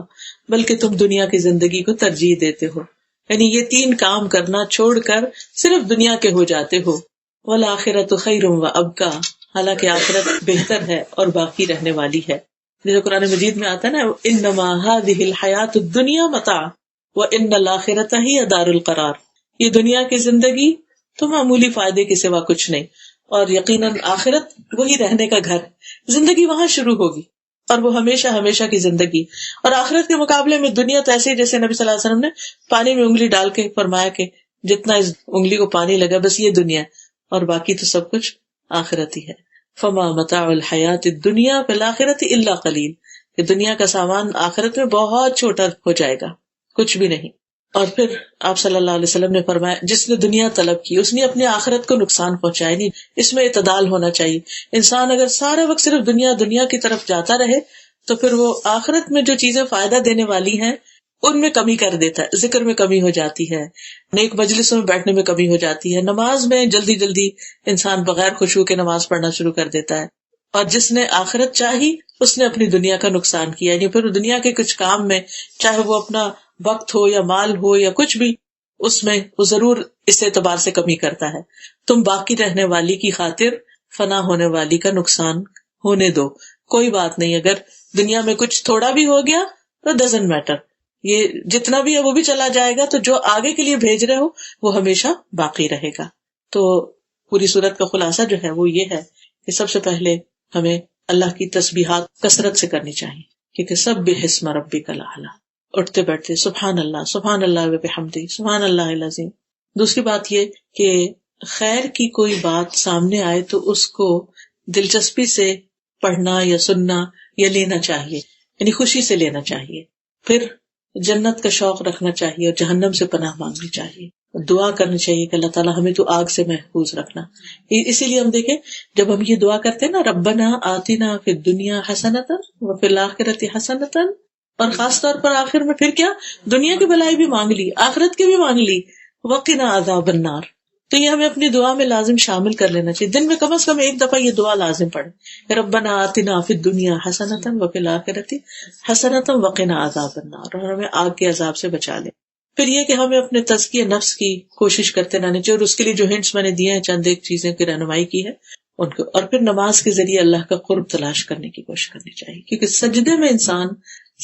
بلکہ تم دنیا کی زندگی کو ترجیح دیتے ہو، یعنی یہ 3 کام کرنا چھوڑ کر صرف دنیا کے ہو جاتے ہو. والآخرۃ خیر وابقی، حالانکہ آخرت بہتر ہے اور باقی رہنے والی ہے. جیسے قرآن مجید میں آتا ہے نا، انما هذه الحیات الدنیا متاع وان الاخرۃ ہی دار القرار، یہ دنیا کی زندگی تو معمولی فائدے کے سوا کچھ نہیں، اور یقیناً آخرت وہی رہنے کا گھر، زندگی وہاں شروع ہوگی اور وہ ہمیشہ ہمیشہ کی زندگی. اور آخرت کے مقابلے میں دنیا تو ایسے، جیسے نبی صلی اللہ علیہ وسلم نے پانی میں انگلی ڈال کے فرمایا کہ جتنا اس انگلی کو پانی لگا بس یہ دنیا ہے، اور باقی تو سب کچھ آخرت ہی ہے. فما متاع الحیات الدنیا فی الآخرۃ الا قلیل، کہ دنیا کا سامان آخرت میں بہت چھوٹا ہو جائے گا، کچھ بھی نہیں. اور پھر آپ صلی اللہ علیہ وسلم نے فرمایا جس نے دنیا طلب کی اس نے اپنی آخرت کو نقصان پہنچایا. نہیں، اس میں اعتدال ہونا چاہیے. انسان اگر سارا وقت صرف دنیا دنیا کی طرف جاتا رہے تو پھر وہ آخرت میں جو چیزیں فائدہ دینے والی ہیں ان میں کمی کر دیتا ہے. ذکر میں کمی ہو جاتی ہے، نیک مجلسوں میں بیٹھنے میں کمی ہو جاتی ہے، نماز میں جلدی جلدی انسان بغیر خشوع کے نماز پڑھنا شروع کر دیتا ہے. اور جس نے آخرت چاہی اس نے اپنی دنیا کا نقصان کیا، یعنی پھر دنیا کے کچھ کام میں، چاہے وہ اپنا وقت ہو یا مال ہو یا کچھ بھی، اس میں وہ ضرور اس اعتبار سے کمی کرتا ہے. تم باقی رہنے والی کی خاطر فنا ہونے والی کا نقصان ہونے دو، کوئی بات نہیں، اگر دنیا میں کچھ تھوڑا بھی ہو گیا تو ڈزنٹ میٹر، یہ جتنا بھی ہے وہ بھی چلا جائے گا، تو جو آگے کے لیے بھیج رہے ہو وہ ہمیشہ باقی رہے گا. تو پوری صورت کا خلاصہ جو ہے وہ یہ ہے کہ سب سے پہلے ہمیں اللہ کی تسبیحات کثرت سے کرنی چاہیے، کیونکہ سبح اسم ربک الاعلی، اٹھتے بیٹھتے سبحان اللہ وبحمدہ سبحان اللہ العظیم. دوسری بات یہ کہ خیر کی کوئی بات سامنے آئے تو اس کو دلچسپی سے پڑھنا یا سننا یا لینا چاہیے، یعنی خوشی سے لینا چاہیے. پھر جنت کا شوق رکھنا چاہیے اور جہنم سے پناہ مانگنی چاہیے. دعا کرنی چاہیے کہ اللہ تعالیٰ ہمیں تو آگ سے محفوظ رکھنا. اسی لیے ہم دیکھیں جب ہم یہ دعا کرتے ہیں نا، ربنا آتنا فی الدنیا حسنۃ وفی الآخرۃ حسنۃ، اور خاص طور پر آخر میں پھر کیا، دنیا کی بھلائی بھی مانگ لی، آخرت کی بھی مانگ لی، وقنا عذاب النار. تو یہ ہمیں اپنی دعا میں لازم شامل کر لینا چاہیے. دن میں کم از کم ایک دفعہ یہ دعا لازم پڑھیں، ربنا آتنا فی الدنیا حسنۃ وفی الآخرۃ حسنۃ وقنا عذاب النار، اور ہمیں آگ کے عذاب سے بچا لے. پھر یہ کہ ہمیں اپنے تزکیہ نفس کی کوشش کرتے رہنا چاہیے، اور اس کے لیے جو ہنٹس میں نے دیے ہیں، چند ایک چیزیں کی رہنمائی کی ہے ان کو. اور پھر نماز کے ذریعے اللہ کا قرب تلاش کرنے کی کوشش کرنی چاہیے، کیونکہ سجدے میں انسان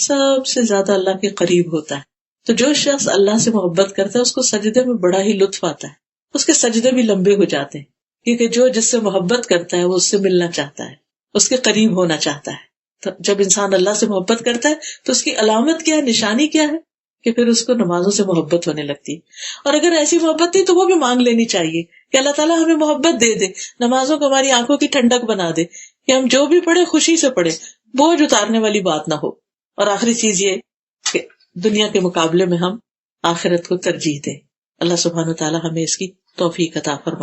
سب سے زیادہ اللہ کے قریب ہوتا ہے. تو جو شخص اللہ سے محبت کرتا ہے اس کو سجدے میں بڑا ہی لطف آتا ہے، اس کے سجدے بھی لمبے ہو جاتے ہیں، کیونکہ جو جس سے محبت کرتا ہے وہ اس سے ملنا چاہتا ہے، اس کے قریب ہونا چاہتا ہے. تو جب انسان اللہ سے محبت کرتا ہے تو اس کی علامت کیا ہے، نشانی کیا ہے، کہ پھر اس کو نمازوں سے محبت ہونے لگتی ہے. اور اگر ایسی محبت تھی تو وہ بھی مانگ لینی چاہیے کہ اللہ تعالیٰ ہمیں محبت دے دے، نمازوں کو ہماری آنکھوں کی ٹھنڈک بنا دے، کہ ہم جو بھی پڑھے خوشی سے پڑھے، بوجھ اتارنے والی بات نہ ہو. اور آخری چیز یہ کہ دنیا کے مقابلے میں ہم آخرت کو ترجیح دیں. اللہ سبحانہ وتعالی ہمیں اس کی توفیق عطا فرمائے.